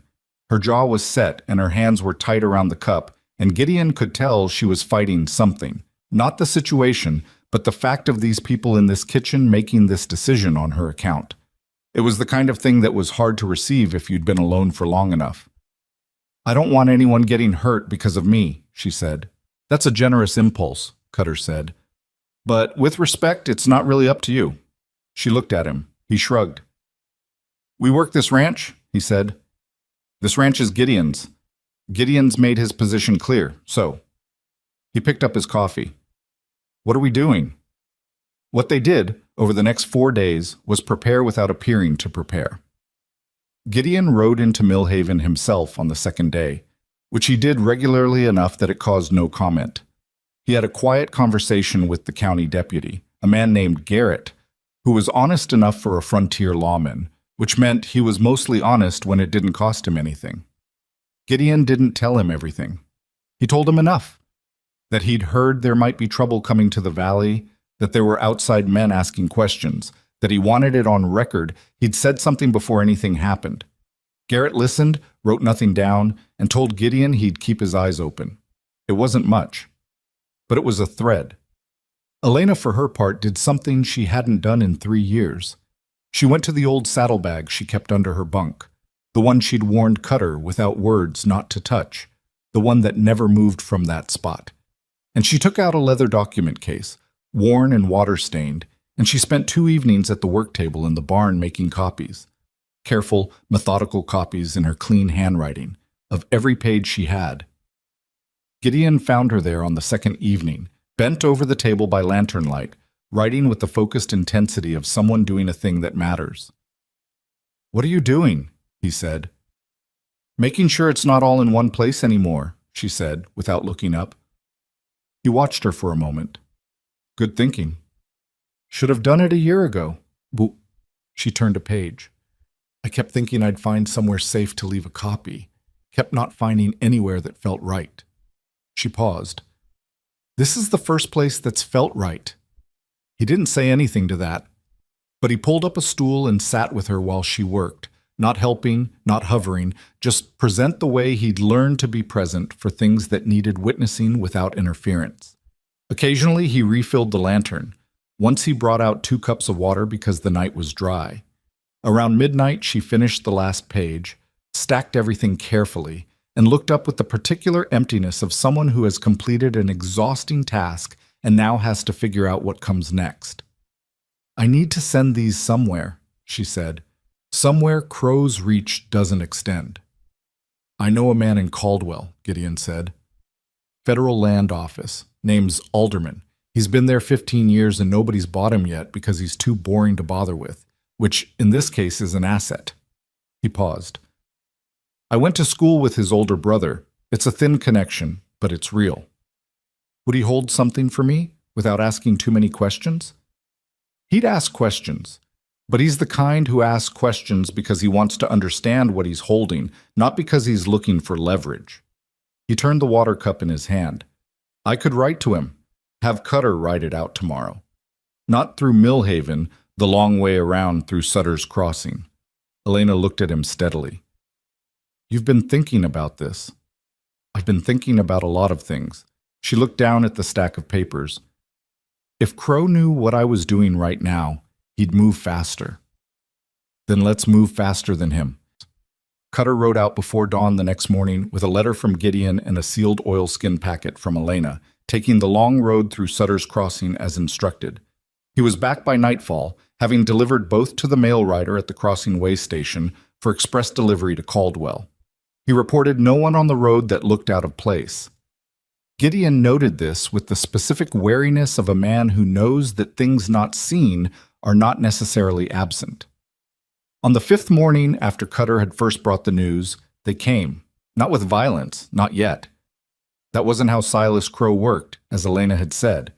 Her jaw was set and her hands were tight around the cup, and Gideon could tell she was fighting something. Not the situation, but the fact of these people in this kitchen making this decision on her account. It was the kind of thing that was hard to receive if you'd been alone for long enough. "I don't want anyone getting hurt because of me," she said. "That's a generous impulse," Cutter said. "But with respect, it's not really up to you." She looked at him. He shrugged. "We work this ranch," he said. "This ranch is Gideon's. Gideon's made his position clear, so." He picked up his coffee. "What are we doing?" What they did over the next 4 days was prepare without appearing to prepare. Gideon rode into Millhaven himself on the second day, which he did regularly enough that it caused no comment. He had a quiet conversation with the county deputy, a man named Garrett, who was honest enough for a frontier lawman, which meant he was mostly honest when it didn't cost him anything. Gideon didn't tell him everything. He told him enough. That he'd heard there might be trouble coming to the valley, that there were outside men asking questions, that he wanted it on record. He'd said something before anything happened. Garrett listened, wrote nothing down, and told Gideon he'd keep his eyes open. It wasn't much, but it was a thread. Elena, for her part, did something she hadn't done in 3 years. She went to the old saddlebag she kept under her bunk, the one she'd warned Cutter without words not to touch, the one that never moved from that spot. And she took out a leather document case, worn and water-stained, and she spent 2 evenings at the work table in the barn making copies. Careful, methodical copies in her clean handwriting, of every page she had. Gideon found her there on the second evening, bent over the table by lantern light, writing with the focused intensity of someone doing a thing that matters. "What are you doing?" he said. "Making sure it's not all in one place anymore," she said, without looking up. He watched her for a moment. "Good thinking." "Should have done it a year ago." She turned a page. "I kept thinking I'd find somewhere safe to leave a copy. Kept not finding anywhere that felt right." She paused. "This is the first place that's felt right." He didn't say anything to that, but he pulled up a stool and sat with her while she worked, not helping, not hovering, just present the way he'd learned to be present for things that needed witnessing without interference. Occasionally he refilled the lantern. Once he brought out 2 cups of water because the night was dry. Around midnight she finished the last page, stacked everything carefully, and looked up with the particular emptiness of someone who has completed an exhausting task and now has to figure out what comes next. "I need to send these somewhere," she said. "Somewhere Crow's reach doesn't extend." "I know a man in Caldwell," Gideon said. "Federal Land Office. Name's Alderman. He's been there 15 years and nobody's bought him yet because he's too boring to bother with, which in this case is an asset." He paused. "I went to school with his older brother. It's a thin connection, but it's real." Would he hold something for me without asking too many questions? He'd ask questions, but he's the kind who asks questions because he wants to understand what he's holding, not because he's looking for leverage. He turned the water cup in his hand. "I could write to him, have Cutter write it out tomorrow. Not through Millhaven, the long way around through Sutter's Crossing." Elena looked at him steadily. "You've been thinking about this." "I've been thinking about a lot of things." She looked down at the stack of papers. "If Crow knew what I was doing right now, he'd move faster." "Then let's move faster than him." Cutter rode out before dawn the next morning with a letter from Gideon and a sealed oilskin packet from Elena, taking the long road through Sutter's Crossing as instructed. He was back by nightfall, having delivered both to the mail rider at the Crossing Way station for express delivery to Caldwell. He reported no one on the road that looked out of place. Gideon noted this with the specific wariness of a man who knows that things not seen are not necessarily absent. On the 5th morning after Cutter had first brought the news, they came, not with violence, not yet. That wasn't how Silas Crow worked, as Elena had said.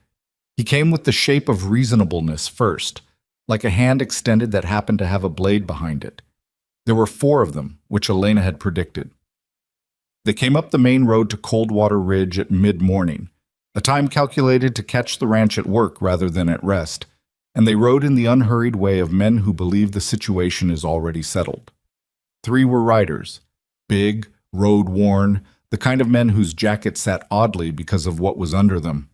He came with the shape of reasonableness first, like a hand extended that happened to have a blade behind it. There were 4 of them, which Elena had predicted. They came up the main road to Coldwater Ridge at mid-morning, a time calculated to catch the ranch at work rather than at rest, and they rode in the unhurried way of men who believe the situation is already settled. 3 were riders, big, road-worn, the kind of men whose jackets sat oddly because of what was under them.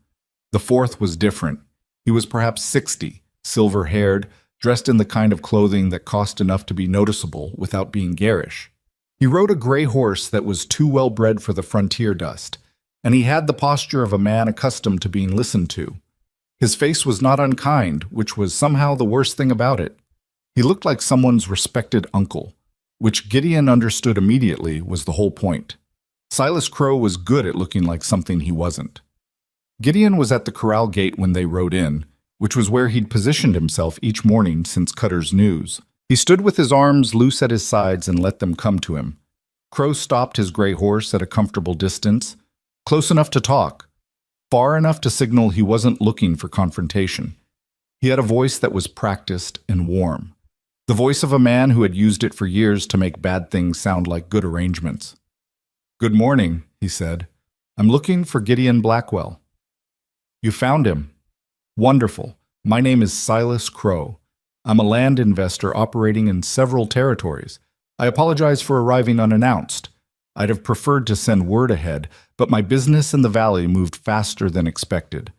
The 4th was different. He was perhaps 60, silver-haired, dressed in the kind of clothing that cost enough to be noticeable without being garish. He rode a gray horse that was too well bred for the frontier dust, and he had the posture of a man accustomed to being listened to. His face was not unkind, which was somehow the worst thing about it. He looked like someone's respected uncle, which Gideon understood immediately was the whole point. Silas Crow was good at looking like something he wasn't. Gideon was at the corral gate when they rode in, which was where he'd positioned himself each morning since Cutter's news. He stood with his arms loose at his sides and let them come to him. Crow stopped his gray horse at a comfortable distance, close enough to talk, far enough to signal he wasn't looking for confrontation. He had a voice that was practiced and warm, the voice of a man who had used it for years to make bad things sound like good arrangements. "Good morning," he said. "I'm looking for Gideon Blackwell." "You found him. Wonderful. My name is Silas Crow. I'm a land investor operating in several territories. I apologize for arriving unannounced. I'd have preferred to send word ahead, but my business in the valley moved faster than expected."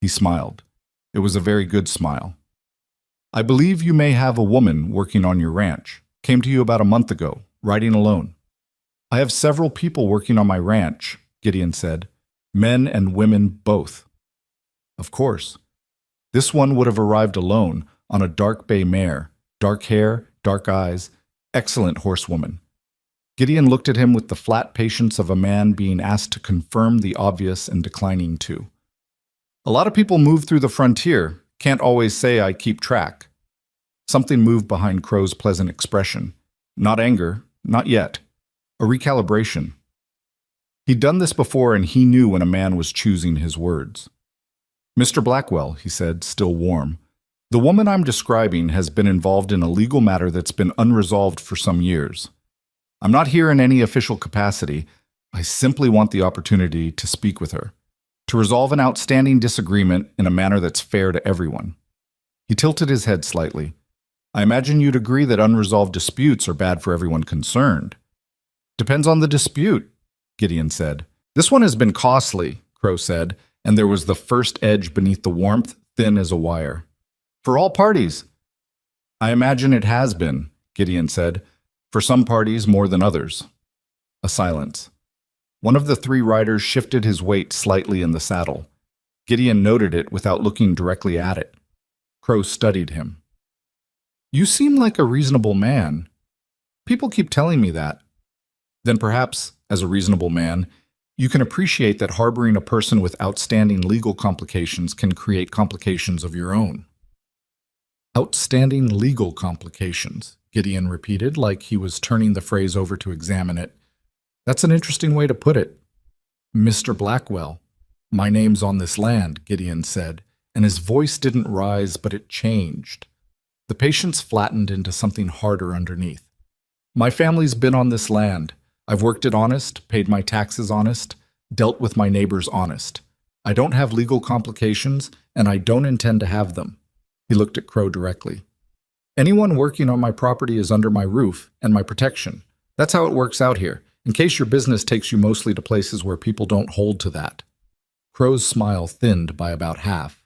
He smiled. It was a very good smile. "I believe you may have a woman working on your ranch. Came to you about a month ago, riding alone." "I have several people working on my ranch," Gideon said. "Men and women both." "Of course." This one would have arrived alone, on a dark bay mare, dark hair, dark eyes, excellent horsewoman. Gideon looked at him with the flat patience of a man being asked to confirm the obvious and declining to. "A lot of people move through the frontier. Can't always say I keep track." Something moved behind Crow's pleasant expression. Not anger, not yet. A recalibration. He'd done this before, and he knew when a man was choosing his words. "Mr. Blackwell," he said, still warm, "the woman I'm describing has been involved in a legal matter that's been unresolved for some years. I'm not here in any official capacity. I simply want the opportunity to speak with her, to resolve an outstanding disagreement in a manner that's fair to everyone." He tilted his head slightly. "I imagine you'd agree that unresolved disputes are bad for everyone concerned." "Depends on the dispute," Gideon said. "This one has been costly," Crow said, and there was the first edge beneath the warmth, thin as a wire. "For all parties." "I imagine it has been," Gideon said. "For some parties more than others." A silence. One of the three riders shifted his weight slightly in the saddle. Gideon noted it without looking directly at it. Crow studied him. "You seem like a reasonable man. People keep telling me that." "Then perhaps, as a reasonable man, you can appreciate that harboring a person with outstanding legal complications can create complications of your own." "Outstanding legal complications," Gideon repeated, like he was turning the phrase over to examine it. "That's an interesting way to put it." "Mr. Blackwell, my name's on this land," Gideon said, and his voice didn't rise, but it changed. The patience flattened into something harder underneath. "My family's been on this land. I've worked it honest, paid my taxes honest, dealt with my neighbors honest. I don't have legal complications, and I don't intend to have them." He looked at Crow directly. "Anyone working on my property is under my roof and my protection. That's how it works out here, in case your business takes you mostly to places where people don't hold to that." Crow's smile thinned by about half.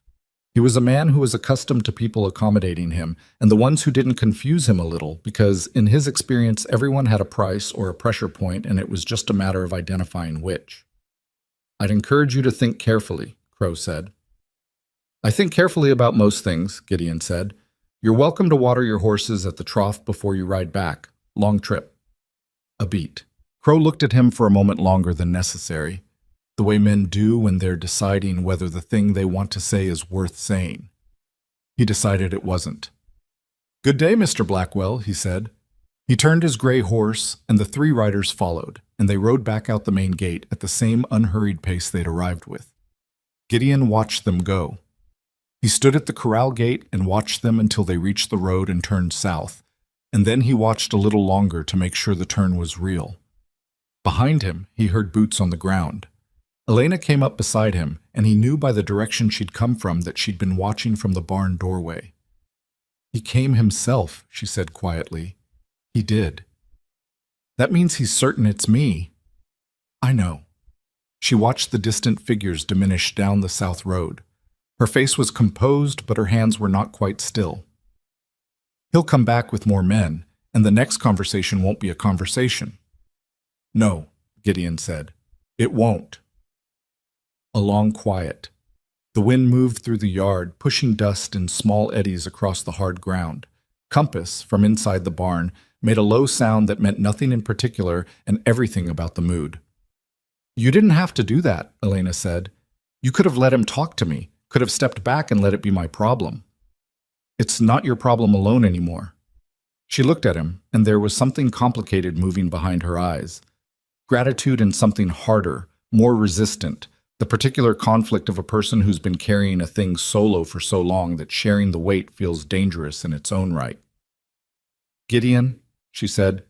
He was a man who was accustomed to people accommodating him, and the ones who didn't confuse him a little, because in his experience everyone had a price or a pressure point, and it was just a matter of identifying which. "I'd encourage you to think carefully," Crow said. "I think carefully about most things," Gideon said. "You're welcome to water your horses at the trough before you ride back. Long trip." A beat. Crow looked at him for a moment longer than necessary, the way men do when they're deciding whether the thing they want to say is worth saying. He decided it wasn't. "Good day, Mr. Blackwell," he said. He turned his gray horse, and the three riders followed, and they rode back out the main gate at the same unhurried pace they'd arrived with. Gideon watched them go. He stood at the corral gate and watched them until they reached the road and turned south, and then he watched a little longer to make sure the turn was real. Behind him, he heard boots on the ground. Elena came up beside him, and he knew by the direction she'd come from that she'd been watching from the barn doorway. "He came himself," she said quietly. "He did." "That means he's certain it's me." "I know." She watched the distant figures diminish down the south road. Her face was composed, but her hands were not quite still. He'll come back with more men, and the next conversation won't be a conversation. No, Gideon said. It won't. A long quiet. The wind moved through the yard, pushing dust in small eddies across the hard ground. Compass, from inside the barn, made a low sound that meant nothing in particular and everything about the mood. You didn't have to do that, Elena said. You could have let him talk to me, could have stepped back and let it be my problem. It's not your problem alone anymore. She looked at him, and there was something complicated moving behind her eyes. Gratitude and something harder, more resistant, the particular conflict of a person who's been carrying a thing solo for so long that sharing the weight feels dangerous in its own right. Gideon, she said,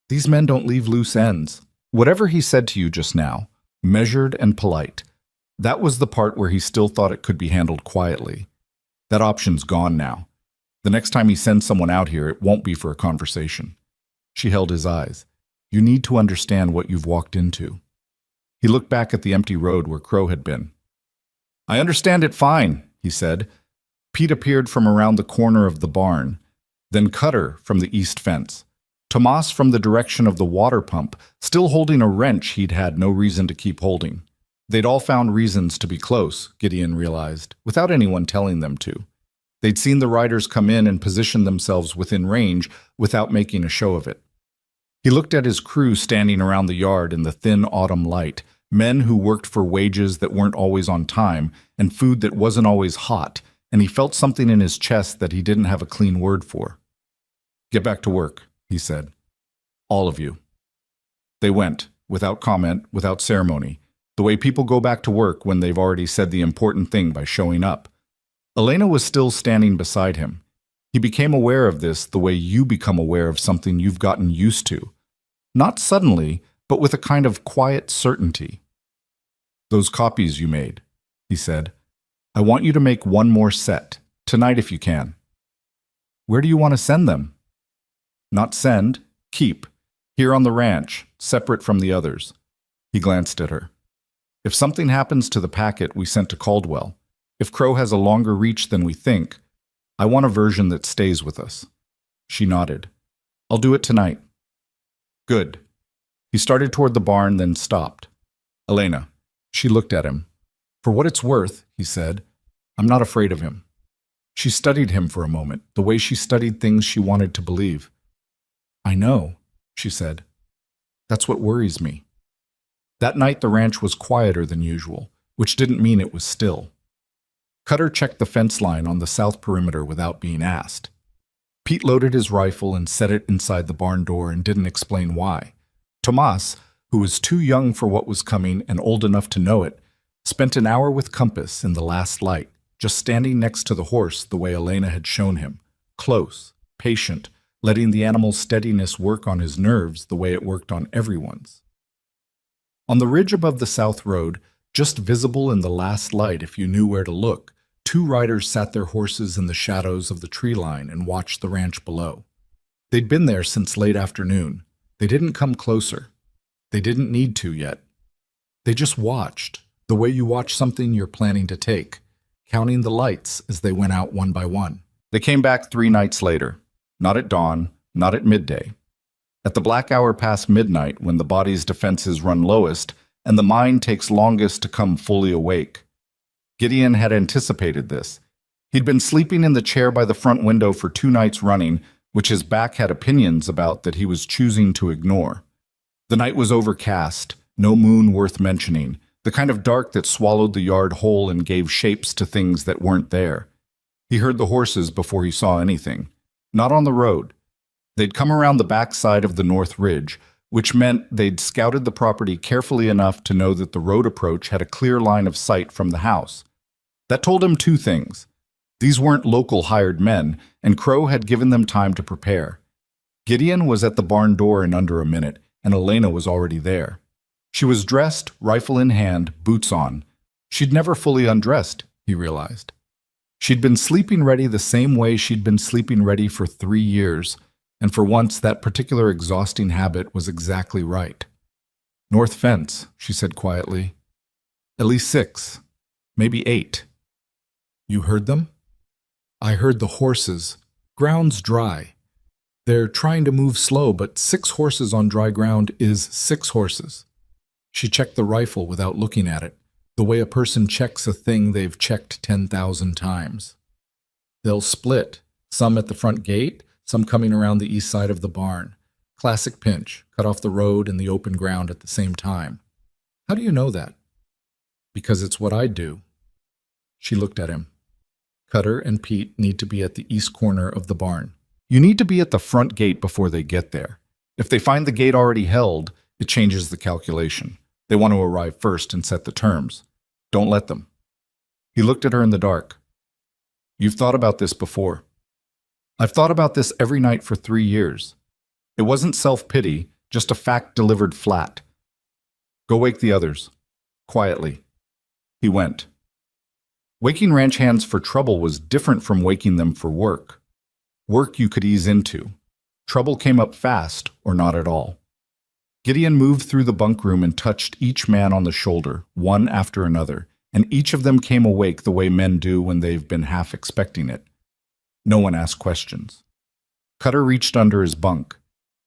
these men don't leave loose ends. Whatever he said to you just now, measured and polite, that was the part where he still thought it could be handled quietly. That option's gone now. The next time he sends someone out here, it won't be for a conversation. She held his eyes. You need to understand what you've walked into. He looked back at the empty road where Crow had been. I understand it fine, he said. Pete appeared from around the corner of the barn, then Cutter from the east fence. Tomas from the direction of the water pump, still holding a wrench he'd had no reason to keep holding. They'd all found reasons to be close, Gideon realized, without anyone telling them to. They'd seen the riders come in and position themselves within range without making a show of it. He looked at his crew standing around the yard in the thin autumn light, men who worked for wages that weren't always on time and food that wasn't always hot, and he felt something in his chest that he didn't have a clean word for. Get back to work, he said. All of you. They went, without comment, without ceremony, the way people go back to work when they've already said the important thing by showing up. Elena was still standing beside him. He became aware of this the way you become aware of something you've gotten used to. Not suddenly, but with a kind of quiet certainty. Those copies you made, he said. I want you to make one more set, tonight if you can. Where do you want to send them? Not send, keep. Here on the ranch, separate from the others. He glanced at her. If something happens to the packet we sent to Caldwell, if Crow has a longer reach than we think, I want a version that stays with us. She nodded. I'll do it tonight. Good. He started toward the barn, then stopped. Elena. She looked at him. For what it's worth, he said, I'm not afraid of him. She studied him for a moment, the way she studied things she wanted to believe. I know, she said. That's what worries me. That night the ranch was quieter than usual, which didn't mean it was still. Cutter checked the fence line on the south perimeter without being asked. Pete loaded his rifle and set it inside the barn door and didn't explain why. Tomas, who was too young for what was coming and old enough to know it, spent an hour with Compass in the last light, just standing next to the horse the way Elena had shown him, close, patient, letting the animal's steadiness work on his nerves the way it worked on everyone's. On the ridge above the south road, just visible in the last light if you knew where to look, two riders sat their horses in the shadows of the tree line and watched the ranch below. They'd been there since late afternoon. They didn't come closer. They didn't need to yet. They just watched, the way you watch something you're planning to take, counting the lights as they went out one by one. They came back 3 nights later, not at dawn, not at midday. At the black hour past midnight, when the body's defenses run lowest and the mind takes longest to come fully awake. Gideon had anticipated this. He'd been sleeping in the chair by the front window for 2 nights running, which his back had opinions about that he was choosing to ignore. The night was overcast, no moon worth mentioning, the kind of dark that swallowed the yard whole and gave shapes to things that weren't there. He heard the horses before he saw anything. Not on the road. They'd come around the backside of the North Ridge, which meant they'd scouted the property carefully enough to know that the road approach had a clear line of sight from the house. That told him 2 things. These weren't local hired men, and Crow had given them time to prepare. Gideon was at the barn door in under a minute, and Elena was already there. She was dressed, rifle in hand, boots on. She'd never fully undressed, he realized. She'd been sleeping ready the same way she'd been sleeping ready for 3 years, and for once that particular exhausting habit was exactly right. North fence, she said quietly. At least 6, maybe 8. You heard them? I heard the horses, Ground's dry. They're trying to move slow, but 6 horses on dry ground is 6 horses. She checked the rifle without looking at it, the way a person checks a thing they've checked 10,000 times. They'll split, some at the front gate, some coming around the east side of the barn. Classic pinch, cut off the road and the open ground at the same time. How do you know that? Because it's what I'd do. She looked at him. Cutter and Pete need to be at the east corner of the barn. You need to be at the front gate before they get there. If they find the gate already held, it changes the calculation. They want to arrive first and set the terms. Don't let them. He looked at her in the dark. You've thought about this before. I've thought about this every night for 3 years. It wasn't self-pity, just a fact delivered flat. Go wake the others. Quietly. He went. Waking ranch hands for trouble was different from waking them for work. Work you could ease into. Trouble came up fast or not at all. Gideon moved through the bunk room and touched each man on the shoulder, one after another, and each of them came awake the way men do when they've been half expecting it. No one asked questions. Cutter reached under his bunk.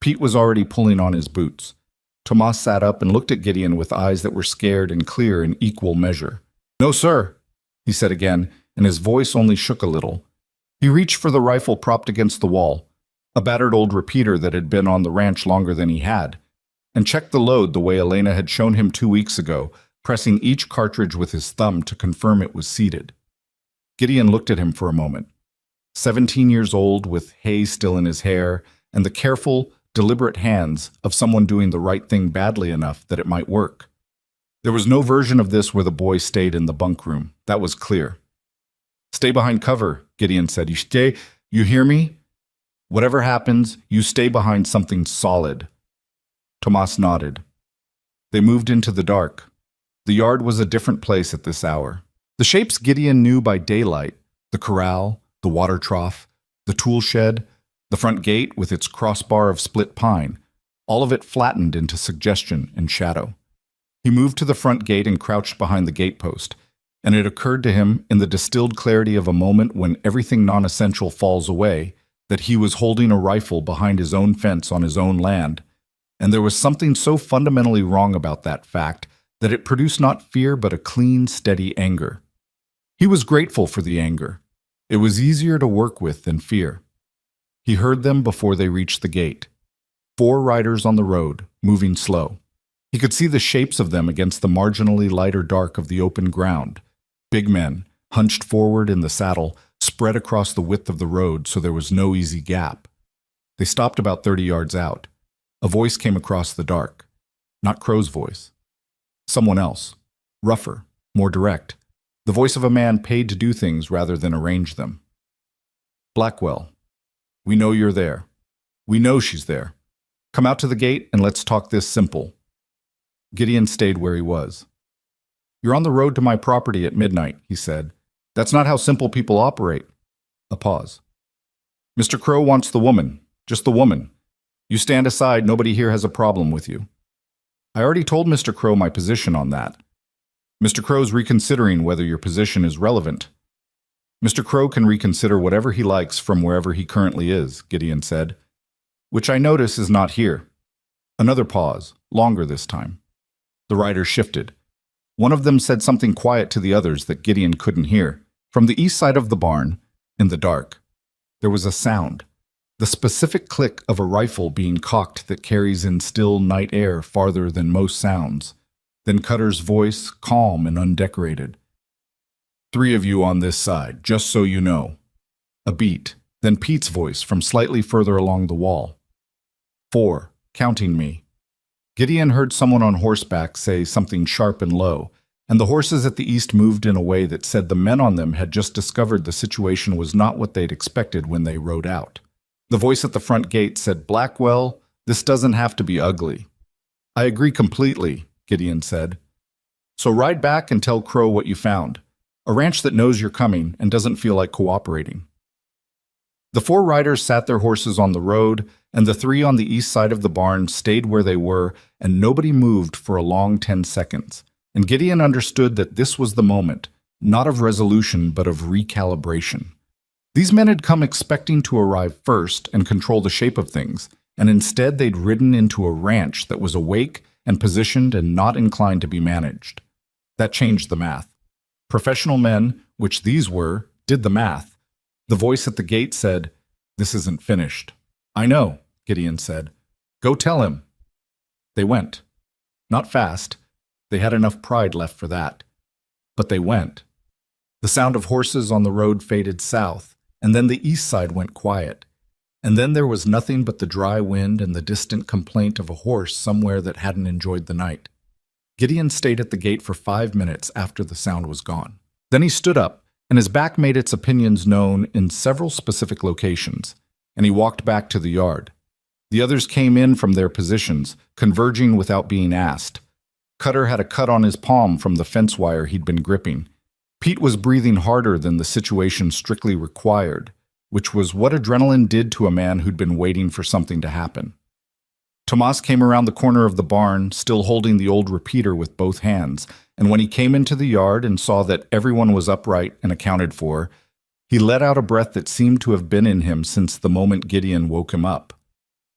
Pete was already pulling on his boots. Tomas sat up and looked at Gideon with eyes that were scared and clear in equal measure. No, sir, he said again, and his voice only shook a little. He reached for the rifle propped against the wall, a battered old repeater that had been on the ranch longer than he had, and checked the load the way Elena had shown him 2 weeks ago, pressing each cartridge with his thumb to confirm it was seated. Gideon looked at him for a moment. 17 years old, with hay still in his hair, and the careful, deliberate hands of someone doing the right thing badly enough that it might work. There was no version of this where the boy stayed in the bunk room. That was clear. Stay behind cover, Gideon said. You hear me? Whatever happens, you stay behind something solid. Tomas nodded. They moved into the dark. The yard was a different place at this hour. The shapes Gideon knew by daylight, the corral, the water trough, the tool shed, the front gate with its crossbar of split pine, all of it flattened into suggestion and shadow. He moved to the front gate and crouched behind the gatepost, and it occurred to him, in the distilled clarity of a moment when everything non-essential falls away, that he was holding a rifle behind his own fence on his own land, and there was something so fundamentally wrong about that fact that it produced not fear but a clean, steady anger. He was grateful for the anger. It was easier to work with than fear. He heard them before they reached the gate. 4 riders on the road, moving slow. He could see the shapes of them against the marginally lighter dark of the open ground. Big men, hunched forward in the saddle, spread across the width of the road so there was no easy gap. They stopped about 30 yards out. A voice came across the dark. Not Crow's voice. Someone else. Rougher, more direct. The voice of a man paid to do things rather than arrange them. Blackwell. We know you're there. We know she's there. Come out to the gate and let's talk this simple. Gideon stayed where he was. You're on the road to my property at midnight, he said. That's not how simple people operate. A pause. Mr. Crow wants the woman. Just the woman. You stand aside, nobody here has a problem with you. I already told Mr. Crow my position on that. Mr. Crow's reconsidering whether your position is relevant. Mr. Crow can reconsider whatever he likes from wherever he currently is, Gideon said, which I notice is not here. Another pause, longer this time. The riders shifted. One of them said something quiet to the others that Gideon couldn't hear. From the east side of the barn, in the dark, there was a sound. The specific click of a rifle being cocked that carries in still night air farther than most sounds. Then Cutter's voice, calm and undecorated. 3 of you on this side, just so you know. A beat, then Pete's voice from slightly further along the wall. 4, counting me. Gideon heard someone on horseback say something sharp and low, and the horses at the east moved in a way that said the men on them had just discovered the situation was not what they'd expected when they rode out. The voice at the front gate said, Blackwell, this doesn't have to be ugly. I agree completely, Gideon said. So ride back and tell Crow what you found. A ranch that knows you're coming and doesn't feel like cooperating. The 4 riders sat their horses on the road, and the 3 on the east side of the barn stayed where they were, and nobody moved for a long 10 seconds. And Gideon understood that this was the moment, not of resolution but of recalibration. These men had come expecting to arrive first and control the shape of things, and instead they'd ridden into a ranch that was awake and positioned and not inclined to be managed. That changed the math. Professional men, which these were, did the math. The voice at the gate said, "This isn't finished." "I know," Gideon said. "Go tell him." They went. Not fast. They had enough pride left for that. But they went. The sound of horses on the road faded south, and then the east side went quiet. And then there was nothing but the dry wind and the distant complaint of a horse somewhere that hadn't enjoyed the night. Gideon stayed at the gate for 5 minutes after the sound was gone. Then he stood up, and his back made its opinions known in several specific locations, and he walked back to the yard. The others came in from their positions, converging without being asked. Cutter had a cut on his palm from the fence wire he'd been gripping. Pete was breathing harder than the situation strictly required, which was what adrenaline did to a man who'd been waiting for something to happen. Tomas came around the corner of the barn, still holding the old repeater with both hands, and when he came into the yard and saw that everyone was upright and accounted for, he let out a breath that seemed to have been in him since the moment Gideon woke him up.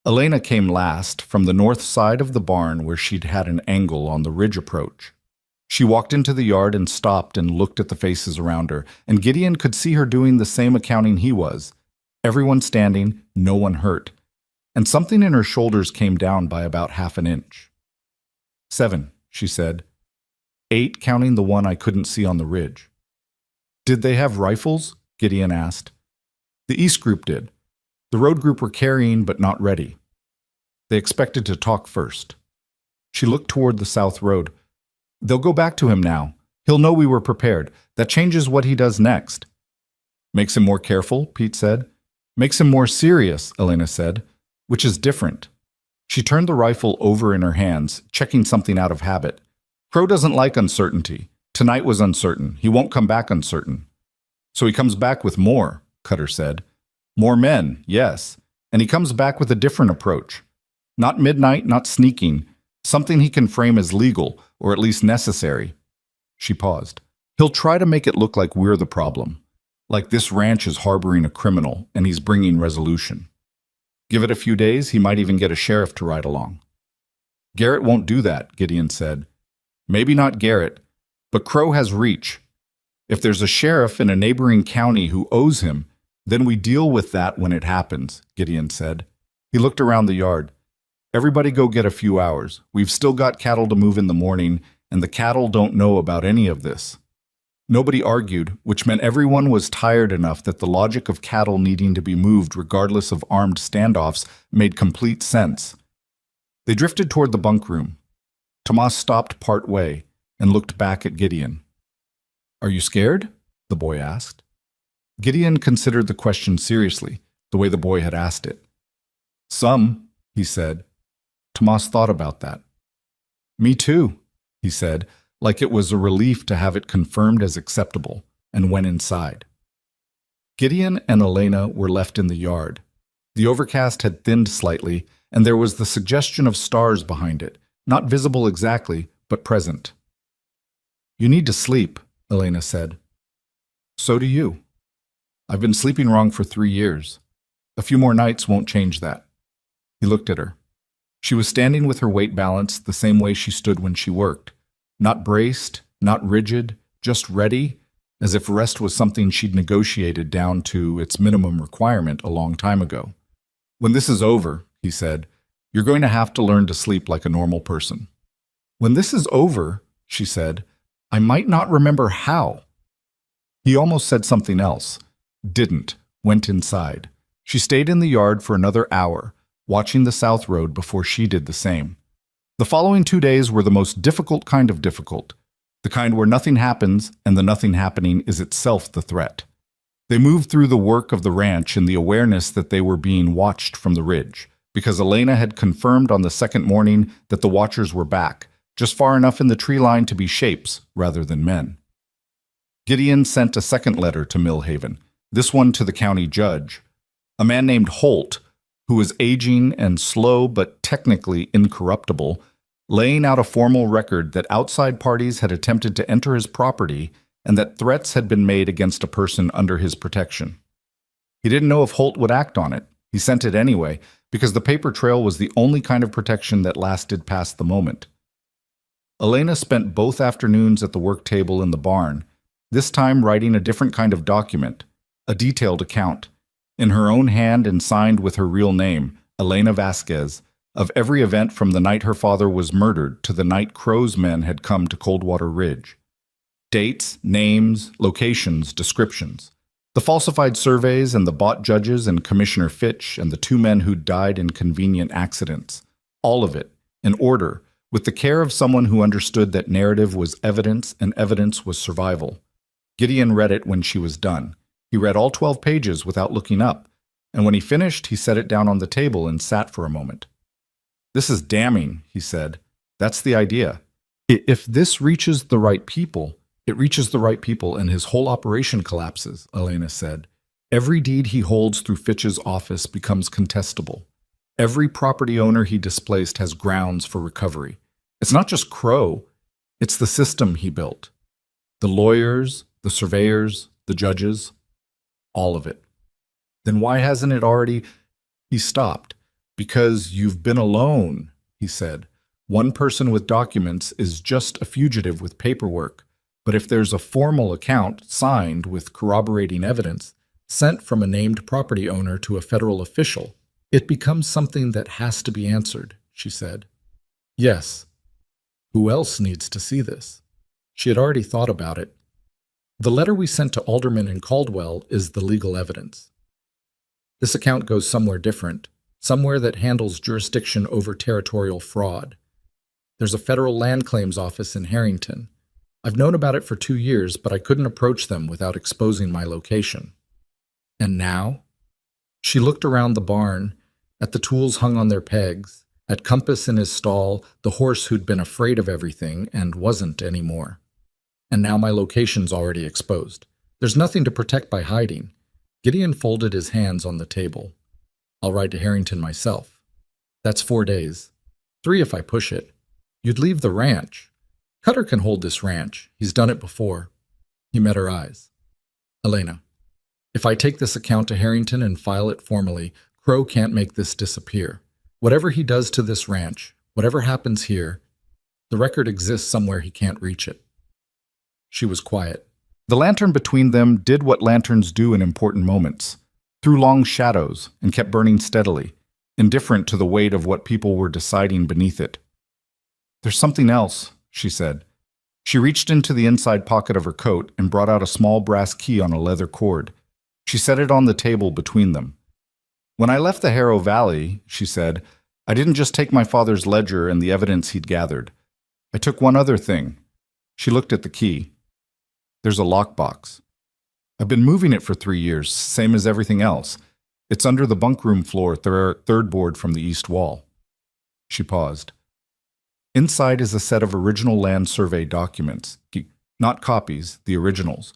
Elena came last, from the north side of the barn where she'd had an angle on the ridge approach. She walked into the yard and stopped and looked at the faces around her, and Gideon could see her doing the same accounting he was. Everyone standing, no one hurt. And something in her shoulders came down by about half an inch. 7, she said. 8 counting the one I couldn't see on the ridge. Did they have rifles? Gideon asked. The East group did. The road group were carrying but not ready. They expected to talk first. She looked toward the south road. They'll go back to him now. He'll know we were prepared. That changes what he does next. Makes him more careful, Pete said. Makes him more serious, Elena said, which is different. She turned the rifle over in her hands, checking something out of habit. Crow doesn't like uncertainty. Tonight was uncertain. He won't come back uncertain. So he comes back with more, Cutter said. More men, yes. And he comes back with a different approach. Not midnight, not sneaking. Something he can frame as legal, or at least necessary. She paused. He'll try to make it look like we're the problem. Like this ranch is harboring a criminal, and he's bringing resolution. Give it a few days, he might even get a sheriff to ride along. Garrett won't do that, Gideon said. Maybe not Garrett, but Crow has reach. If there's a sheriff in a neighboring county who owes him, then we deal with that when it happens, Gideon said. He looked around the yard. Everybody go get a few hours. We've still got cattle to move in the morning, and the cattle don't know about any of this. Nobody argued, which meant everyone was tired enough that the logic of cattle needing to be moved regardless of armed standoffs made complete sense. They drifted toward the bunk room. Tomas stopped part way and looked back at Gideon. Are you scared? The boy asked. Gideon considered the question seriously, the way the boy had asked it. Some, he said. Tomas thought about that. Me too, he said, like it was a relief to have it confirmed as acceptable, and went inside. Gideon and Elena were left in the yard. The overcast had thinned slightly, and there was the suggestion of stars behind it, not visible exactly, but present. You need to sleep, Elena said. So do you. I've been sleeping wrong for 3 years. A few more nights won't change that. He looked at her. She was standing with her weight balanced the same way she stood when she worked. Not braced, not rigid, just ready, as if rest was something she'd negotiated down to its minimum requirement a long time ago. When this is over, he said, you're going to have to learn to sleep like a normal person. When this is over, she said, I might not remember how. He almost said something else. Didn't. Went inside. She stayed in the yard for another hour, watching the south road before she did the same. The following 2 days were the most difficult kind of difficult, the kind where nothing happens and the nothing happening is itself the threat. They moved through the work of the ranch in the awareness that they were being watched from the ridge, because Elena had confirmed on the second morning that the watchers were back, just far enough in the tree line to be shapes rather than men. Gideon sent a second letter to Millhaven, this one to the county judge. A man named Holt, who was aging and slow but technically incorruptible, laying out a formal record that outside parties had attempted to enter his property and that threats had been made against a person under his protection. He didn't know if Holt would act on it. He sent it anyway, because the paper trail was the only kind of protection that lasted past the moment. Elena spent both afternoons at the work table in the barn, this time writing a different kind of document, a detailed account, in her own hand and signed with her real name, Elena Vasquez, of every event from the night her father was murdered to the night Crow's men had come to Coldwater Ridge. Dates, names, locations, descriptions. The falsified surveys and the bought judges and Commissioner Fitch and the 2 men who'd died in convenient accidents. All of it, in order, with the care of someone who understood that narrative was evidence and evidence was survival. Gideon read it when she was done. He read all 12 pages without looking up, and when he finished, he set it down on the table and sat for a moment. "This is damning," he said. "That's the idea. If this reaches the right people, it reaches the right people and his whole operation collapses," Elena said. "Every deed he holds through Fitch's office becomes contestable. Every property owner he displaced has grounds for recovery. It's not just Crow, it's the system he built. The lawyers, the surveyors, the judges, all of it. Then why hasn't it already—" He stopped. "Because you've been alone," he said. "One person with documents is just a fugitive with paperwork. But if there's a formal account signed with corroborating evidence sent from a named property owner to a federal official, it becomes something that has to be answered," she said. "Yes. Who else needs to see this?" She had already thought about it. "The letter we sent to Alderman and Caldwell is the legal evidence. This account goes somewhere different, somewhere that handles jurisdiction over territorial fraud. There's a federal land claims office in Harrington. I've known about it for 2 years, but I couldn't approach them without exposing my location. And now?" She looked around the barn, at the tools hung on their pegs, at Compass in his stall, the horse who'd been afraid of everything and wasn't anymore. "And now my location's already exposed. There's nothing to protect by hiding." Gideon folded his hands on the table. "I'll ride to Harrington myself. That's 4 days. 3 if I push it. You'd leave the ranch. Cutter can hold this ranch. He's done it before." He met her eyes. "Elena, if I take this account to Harrington and file it formally, Crow can't make this disappear. Whatever he does to this ranch, whatever happens here, the record exists somewhere he can't reach it." She was quiet. The lantern between them did what lanterns do in important moments, threw long shadows and kept burning steadily, indifferent to the weight of what people were deciding beneath it. "There's something else," she said. She reached into the inside pocket of her coat and brought out a small brass key on a leather cord. She set it on the table between them. "When I left the Harrow Valley," she said, "I didn't just take my father's ledger and the evidence he'd gathered. I took one other thing." She looked at the key. "There's a lockbox. I've been moving it for 3 years, same as everything else. It's under the bunkroom floor, third board from the east wall." She paused. "Inside is a set of original land survey documents, not copies, the originals,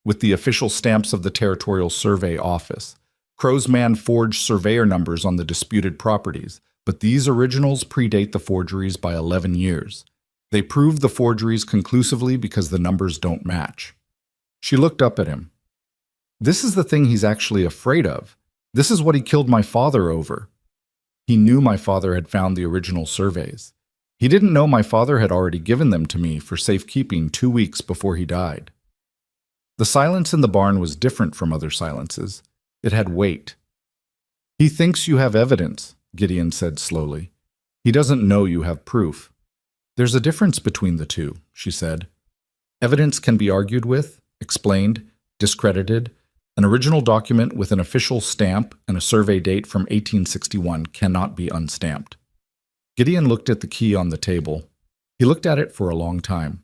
with the official stamps of the Territorial Survey Office. Crow's man forged surveyor numbers on the disputed properties, but these originals predate the forgeries by 11 years. They prove the forgeries conclusively because the numbers don't match." She looked up at him. "This is the thing he's actually afraid of. This is what he killed my father over. He knew my father had found the original surveys. He didn't know my father had already given them to me for safekeeping 2 weeks before he died." The silence in the barn was different from other silences. It had weight. "He thinks you have evidence," Gideon said slowly. "He doesn't know you have proof." "There's a difference between the two," she said. "Evidence can be argued with, explained, discredited. An original document with an official stamp and a survey date from 1861 cannot be unstamped." Gideon looked at the key on the table. He looked at it for a long time.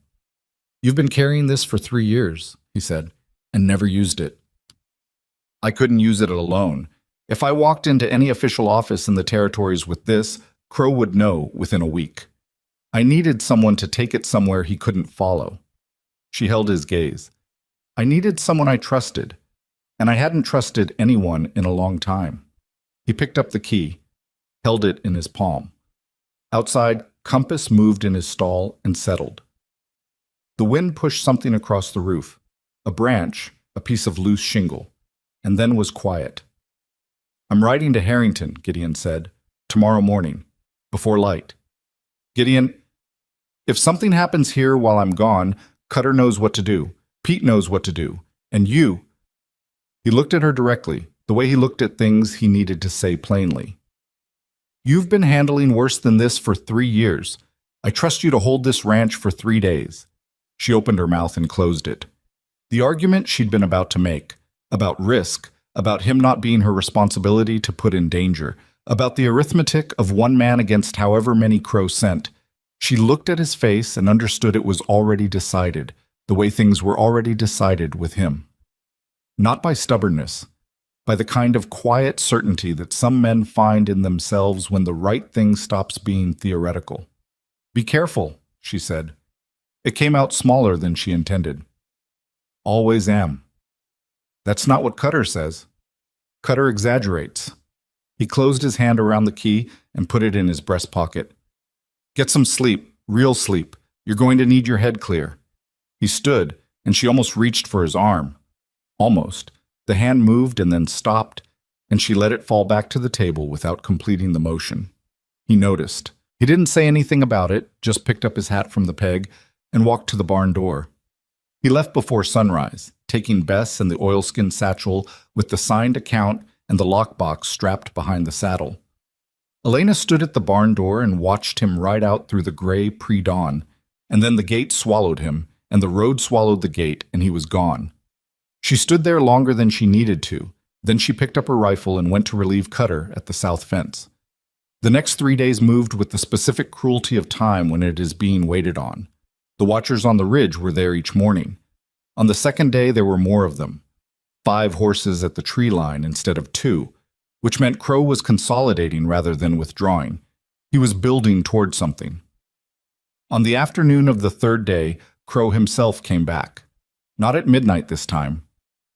"You've been carrying this for 3 years," he said, "and never used it." "I couldn't use it alone. If I walked into any official office in the territories with this, Crow would know within a week. I needed someone to take it somewhere he couldn't follow." She held his gaze. "I needed someone I trusted, and I hadn't trusted anyone in a long time." He picked up the key, held it in his palm. Outside, Compass moved in his stall and settled. The wind pushed something across the roof, a branch, a piece of loose shingle, and then was quiet. I'm riding to Harrington, Gideon said. Tomorrow morning. Before light. Gideon, if something happens here while I'm gone, Cutter knows what to do. Pete knows what to do. And you. He looked at her directly, the way he looked at things he needed to say plainly. You've been handling worse than this for 3 years. I trust you to hold this ranch for 3 days. She opened her mouth and closed it. The argument she'd been about to make, about risk, about him not being her responsibility to put in danger, about the arithmetic of one man against however many Crow sent, she looked at his face and understood it was already decided, the way things were already decided with him. Not by stubbornness, by the kind of quiet certainty that some men find in themselves when the right thing stops being theoretical. Be careful, she said. It came out smaller than she intended. Always am. That's not what Cutter says. Cutter exaggerates. He closed his hand around the key and put it in his breast pocket. Get some sleep, real sleep. You're going to need your head clear. He stood, and she almost reached for his arm. Almost. The hand moved and then stopped, and she let it fall back to the table without completing the motion. He noticed. He didn't say anything about it, just picked up his hat from the peg and walked to the barn door. He left before sunrise, taking Bess and the oilskin satchel with the signed account and the lockbox strapped behind the saddle. Elena stood at the barn door and watched him ride out through the gray pre-dawn, and then the gate swallowed him, and the road swallowed the gate, and he was gone. She stood there longer than she needed to. Then she picked up her rifle and went to relieve Cutter at the south fence. The next 3 days moved with the specific cruelty of time when it is being waited on. The watchers on the ridge were there each morning. On the second day there were more of them. 5 horses at the tree line instead of 2, which meant Crow was consolidating rather than withdrawing. He was building toward something. On the afternoon of the 3rd day, Crow himself came back. Not at midnight this time.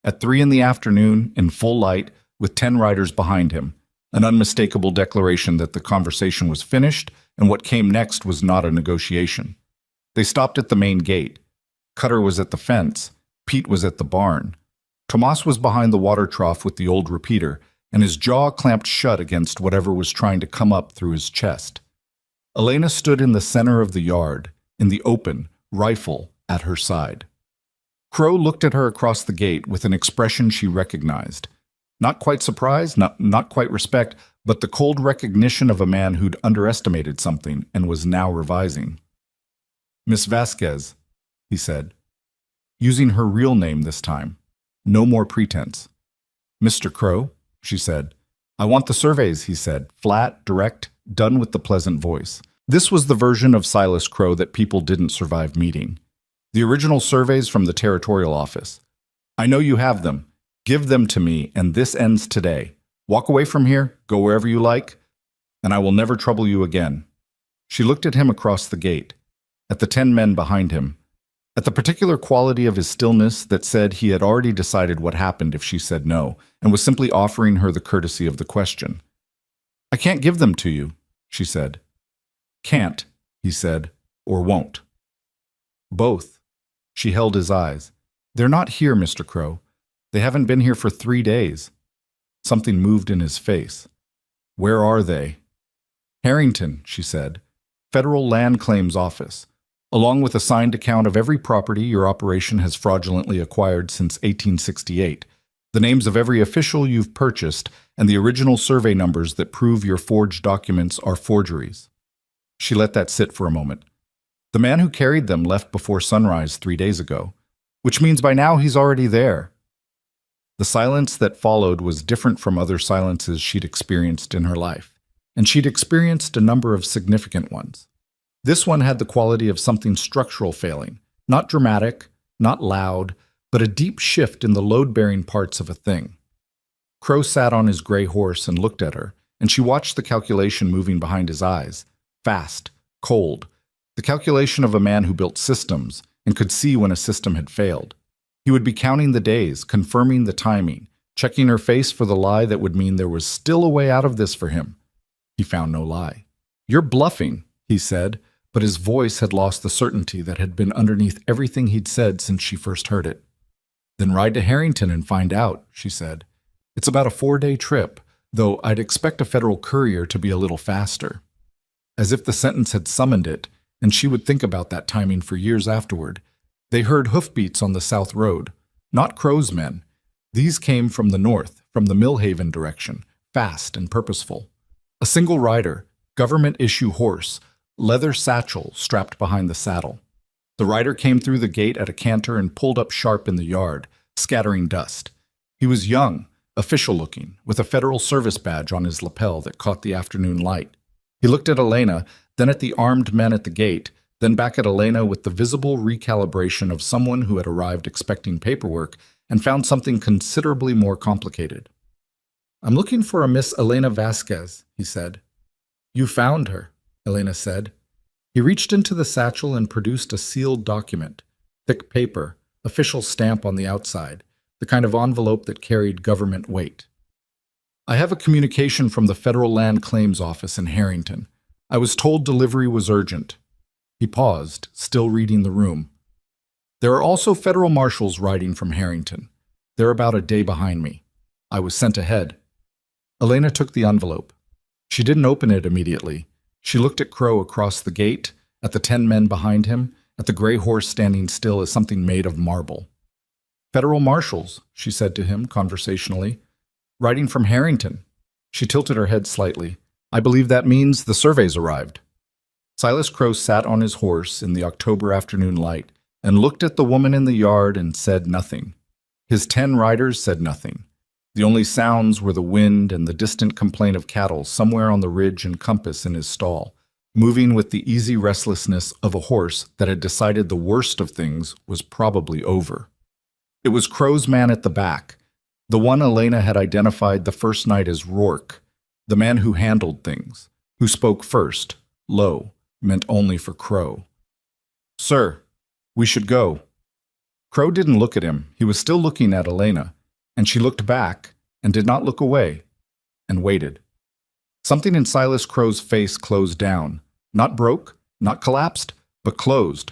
At 3 in the afternoon, in full light, with 10 riders behind him, an unmistakable declaration that the conversation was finished and what came next was not a negotiation. They stopped at the main gate. Cutter was at the fence. Pete was at the barn. Tomas was behind the water trough with the old repeater, and his jaw clamped shut against whatever was trying to come up through his chest. Elena stood in the center of the yard, in the open, rifle at her side. Crow looked at her across the gate with an expression she recognized. Not quite surprise, not quite respect, but the cold recognition of a man who'd underestimated something and was now revising. Miss Vasquez, he said, using her real name this time. No more pretense. Mr. Crow, she said. I want the surveys, he said, flat, direct, done with the pleasant voice. This was the version of Silas Crow that people didn't survive meeting. The original surveys from the territorial office. I know you have them. Give them to me, and this ends today. Walk away from here, go wherever you like, and I will never trouble you again. She looked at him across the gate, at the 10 men behind him, at the particular quality of his stillness that said he had already decided what happened if she said no, and was simply offering her the courtesy of the question. I can't give them to you, she said. Can't, he said, or won't. Both. She held his eyes. They're not here, Mr. Crow. They haven't been here for 3 days. Something moved in his face. Where are they? Harrington, she said. Federal Land Claims Office. Along with a signed account of every property your operation has fraudulently acquired since 1868, the names of every official you've purchased, and the original survey numbers that prove your forged documents are forgeries. She let that sit for a moment. The man who carried them left before sunrise 3 days ago, which means by now he's already there. The silence that followed was different from other silences she'd experienced in her life, and she'd experienced a number of significant ones. This one had the quality of something structural failing, not dramatic, not loud, but a deep shift in the load-bearing parts of a thing. Crow sat on his gray horse and looked at her, and she watched the calculation moving behind his eyes, fast, cold, the calculation of a man who built systems and could see when a system had failed. He would be counting the days, confirming the timing, checking her face for the lie that would mean there was still a way out of this for him. He found no lie. You're bluffing, he said, but his voice had lost the certainty that had been underneath everything he'd said since she first heard it. Then ride to Harrington and find out, she said. It's about a 4-day trip, though I'd expect a federal courier to be a little faster. As if the sentence had summoned it, and she would think about that timing for years afterward. They heard hoofbeats on the south road, not Crow's men. These came from the north, from the Millhaven direction, fast and purposeful. A single rider, government-issue horse, leather satchel strapped behind the saddle. The rider came through the gate at a canter and pulled up sharp in the yard, scattering dust. He was young, official-looking, with a federal service badge on his lapel that caught the afternoon light. He looked at Elena, then at the armed men at the gate, then back at Elena with the visible recalibration of someone who had arrived expecting paperwork and found something considerably more complicated. "I'm looking for a Miss Elena Vasquez," he said. "You found her," Elena said. He reached into the satchel and produced a sealed document, thick paper, official stamp on the outside, the kind of envelope that carried government weight. "I have a communication from the Federal Land Claims Office in Harrington. I was told delivery was urgent." He paused, still reading the room. "There are also federal marshals riding from Harrington. They're about a day behind me. I was sent ahead." Elena took the envelope. She didn't open it immediately. She looked at Crow across the gate, at the 10 men behind him, at the gray horse standing still as something made of marble. "Federal marshals," she said to him conversationally. "Riding from Harrington." She tilted her head slightly. "I believe that means the survey's arrived." Silas Crow sat on his horse in the October afternoon light and looked at the woman in the yard and said nothing. His 10 riders said nothing. The only sounds were the wind and the distant complaint of cattle somewhere on the ridge and compass in his stall, moving with the easy restlessness of a horse that had decided the worst of things was probably over. It was Crow's man at the back, the one Elena had identified the first night as Rourke, the man who handled things, who spoke first, low, meant only for Crow. "Sir, we should go." Crow didn't look at him. He was still looking at Elena, and she looked back and did not look away, and waited. Something in Silas Crow's face closed down, not broke, not collapsed, but closed,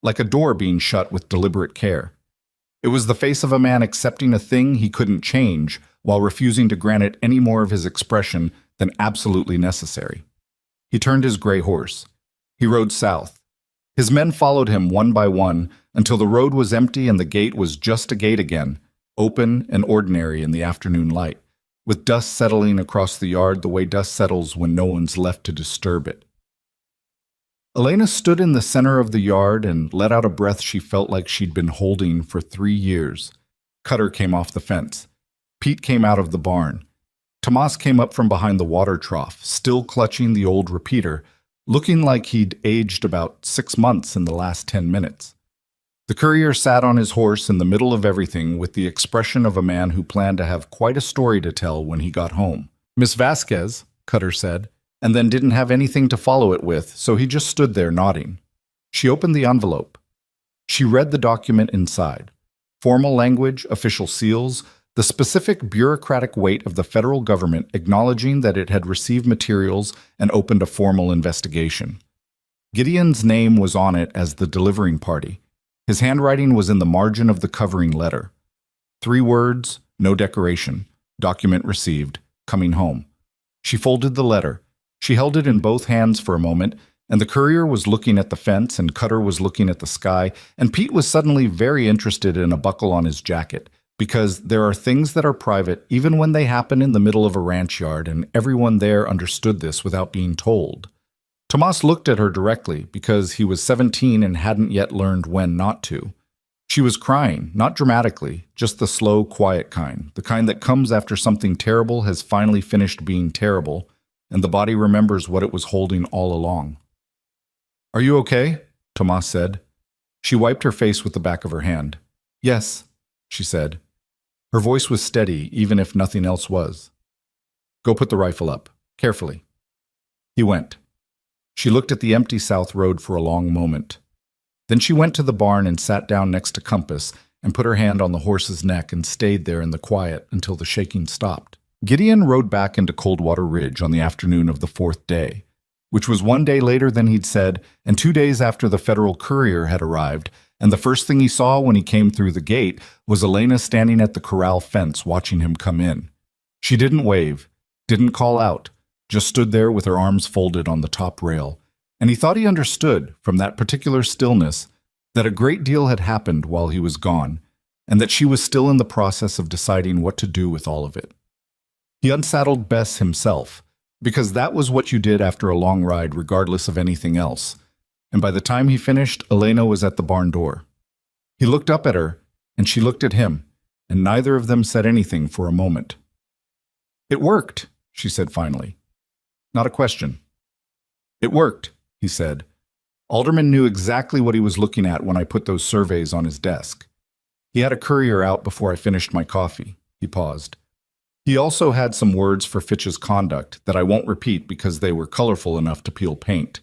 like a door being shut with deliberate care. It was the face of a man accepting a thing he couldn't change while refusing to grant it any more of his expression than absolutely necessary. He turned his gray horse. He rode south. His men followed him one by one until the road was empty and the gate was just a gate again, open and ordinary in the afternoon light, with dust settling across the yard the way dust settles when no one's left to disturb it. Elena stood in the center of the yard and let out a breath she felt like she'd been holding for 3 years. Cutter came off the fence. Pete came out of the barn. Tomas came up from behind the water trough, still clutching the old repeater, looking like he'd aged about 6 months in the last 10 minutes. The courier sat on his horse in the middle of everything with the expression of a man who planned to have quite a story to tell when he got home. "Miss Vasquez," Cutter said, and then didn't have anything to follow it with, so he just stood there nodding. She opened the envelope. She read the document inside. Formal language, official seals, the specific bureaucratic weight of the federal government acknowledging that it had received materials and opened a formal investigation. Gideon's name was on it as the delivering party. His handwriting was in the margin of the covering letter. 3 words, no decoration. Document received. Coming home. She folded the letter. She held it in both hands for a moment, and the courier was looking at the fence and Cutter was looking at the sky, and Pete was suddenly very interested in a buckle on his jacket, because there are things that are private even when they happen in the middle of a ranch yard, and everyone there understood this without being told. Tomas looked at her directly because he was 17 and hadn't yet learned when not to. She was crying, not dramatically, just the slow, quiet kind, the kind that comes after something terrible has finally finished being terrible, and the body remembers what it was holding all along. "Are you okay?" Tomas said. She wiped her face with the back of her hand. "Yes," she said. Her voice was steady, even if nothing else was. "Go put the rifle up, carefully." He went. She looked at the empty south road for a long moment. Then she went to the barn and sat down next to Compass and put her hand on the horse's neck and stayed there in the quiet until the shaking stopped. Gideon rode back into Coldwater Ridge on the afternoon of the 4th day, which was 1 day later than he'd said, and 2 days after the federal courier had arrived, and the first thing he saw when he came through the gate was Elena standing at the corral fence watching him come in. She didn't wave, Didn't call out, just stood there with her arms folded on the top rail, and he thought he understood, from that particular stillness, that a great deal had happened while he was gone, and that she was still in the process of deciding what to do with all of it. He unsaddled Bess himself, because that was what you did after a long ride regardless of anything else, and by the time he finished, Elena was at the barn door. He looked up at her, and she looked at him, and neither of them said anything for a moment. "It worked," she said finally. Not a question. "It worked," he said. "Alderman knew exactly what he was looking at when I put those surveys on his desk. He had a courier out before I finished my coffee." He paused. "He also had some words for Fitch's conduct that I won't repeat because they were colorful enough to peel paint.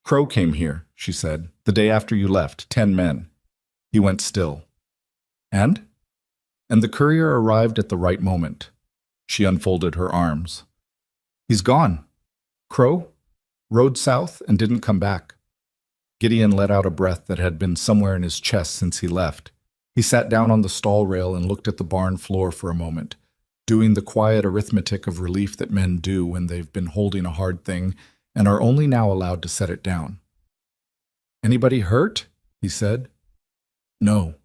Crow came here," she said, "the day after you left, 10 men. He went still." "And?" "And the courier arrived at the right moment." She unfolded her arms. "He's gone. Crow rode south and didn't come back." Gideon let out a breath that had been somewhere in his chest since he left. He sat down on the stall rail and looked at the barn floor for a moment, doing the quiet arithmetic of relief that men do when they've been holding a hard thing and are only now allowed to set it down. "Anybody hurt?" he said. "No."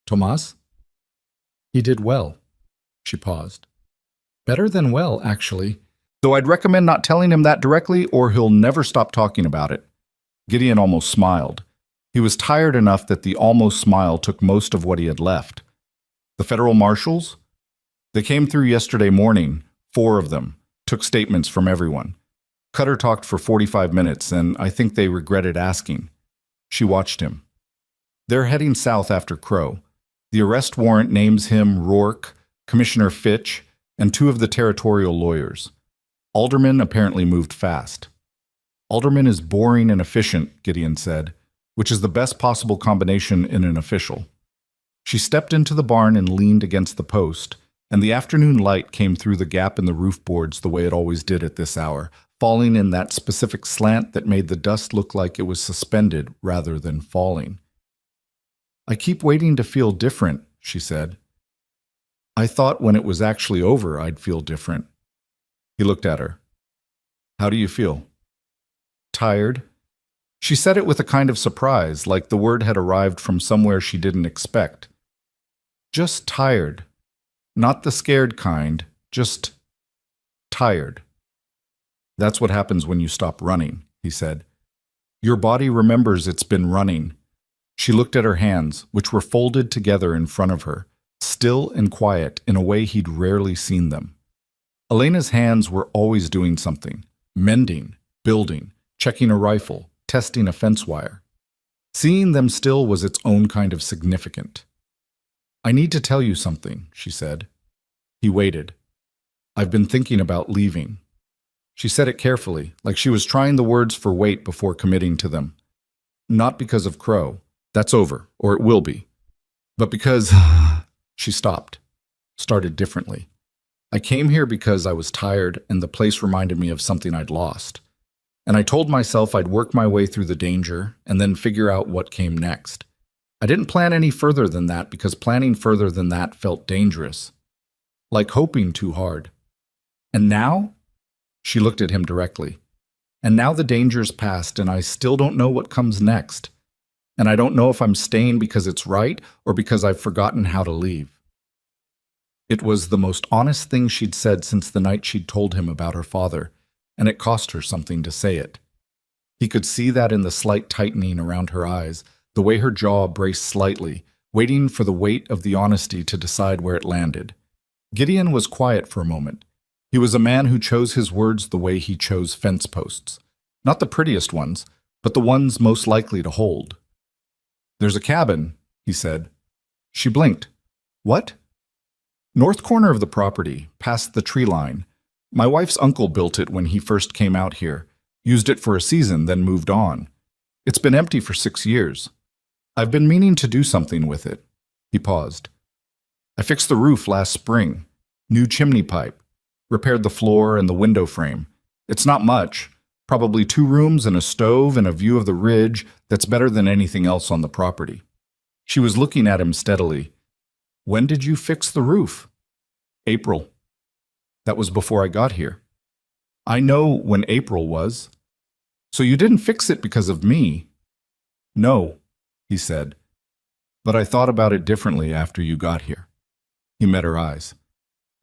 "Tomas?" "He did well." She paused. "Better than well, actually. Though I'd recommend not telling him that directly or he'll never stop talking about it." Gideon almost smiled. He was tired enough that the almost smile took most of what he had left. "The federal marshals? They came through yesterday morning, 4 of them, took statements from everyone. Cutter talked for 45 minutes, and I think they regretted asking." She watched him. "They're heading south after Crow. The arrest warrant names him Rourke, Commissioner Fitch, and 2 of the territorial lawyers. Alderman apparently moved fast." "Alderman is boring and efficient," Gideon said, "which is the best possible combination in an official." She stepped into the barn and leaned against the post, and the afternoon light came through the gap in the roof boards the way it always did at this hour, falling in that specific slant that made the dust look like it was suspended rather than falling. "I keep waiting to feel different," she said. "I thought when it was actually over I'd feel different." He looked at her. "How do you feel?" "Tired." She said it with a kind of surprise, like the word had arrived from somewhere she didn't expect. "Just tired. Not the scared kind, just tired." "That's what happens when you stop running," he said. "Your body remembers it's been running." She looked at her hands, which were folded together in front of her, still and quiet in a way he'd rarely seen them. Elena's hands were always doing something, mending, building, checking a rifle, testing a fence wire. Seeing them still was its own kind of significant. "I need to tell you something," she said. He waited. "I've been thinking about leaving." She said it carefully, like she was trying the words for weight before committing to them. "Not because of Crow. That's over, or it will be. But because—" She stopped, started differently. "I came here because I was tired and the place reminded me of something I'd lost. And I told myself I'd work my way through the danger and then figure out what came next. I didn't plan any further than that because planning further than that felt dangerous. Like hoping too hard. And now?" She looked at him directly. "And now the danger's past and I still don't know what comes next. And I don't know if I'm staying because it's right or because I've forgotten how to leave." It was the most honest thing she'd said since the night she'd told him about her father, and it cost her something to say it. He could see that in the slight tightening around her eyes, the way her jaw braced slightly, waiting for the weight of the honesty to decide where it landed. Gideon was quiet for a moment. He was a man who chose his words the way he chose fence posts. Not the prettiest ones, but the ones most likely to hold. "There's a cabin," he said. She blinked. "What?" "North corner of the property, past the tree line. My wife's uncle built it when he first came out here, used it for a season, then moved on. It's been empty for 6 years. I've been meaning to do something with it." He paused. "I fixed the roof last spring. New chimney pipe. Repaired the floor and the window frame. It's not much. Probably 2 rooms and a stove and a view of the ridge that's better than anything else on the property." She was looking at him steadily. "When did you fix the roof?" "April." That was before I got here. I know when April was. So you didn't fix it because of me? No, he said. But I thought about it differently after you got here. He met her eyes.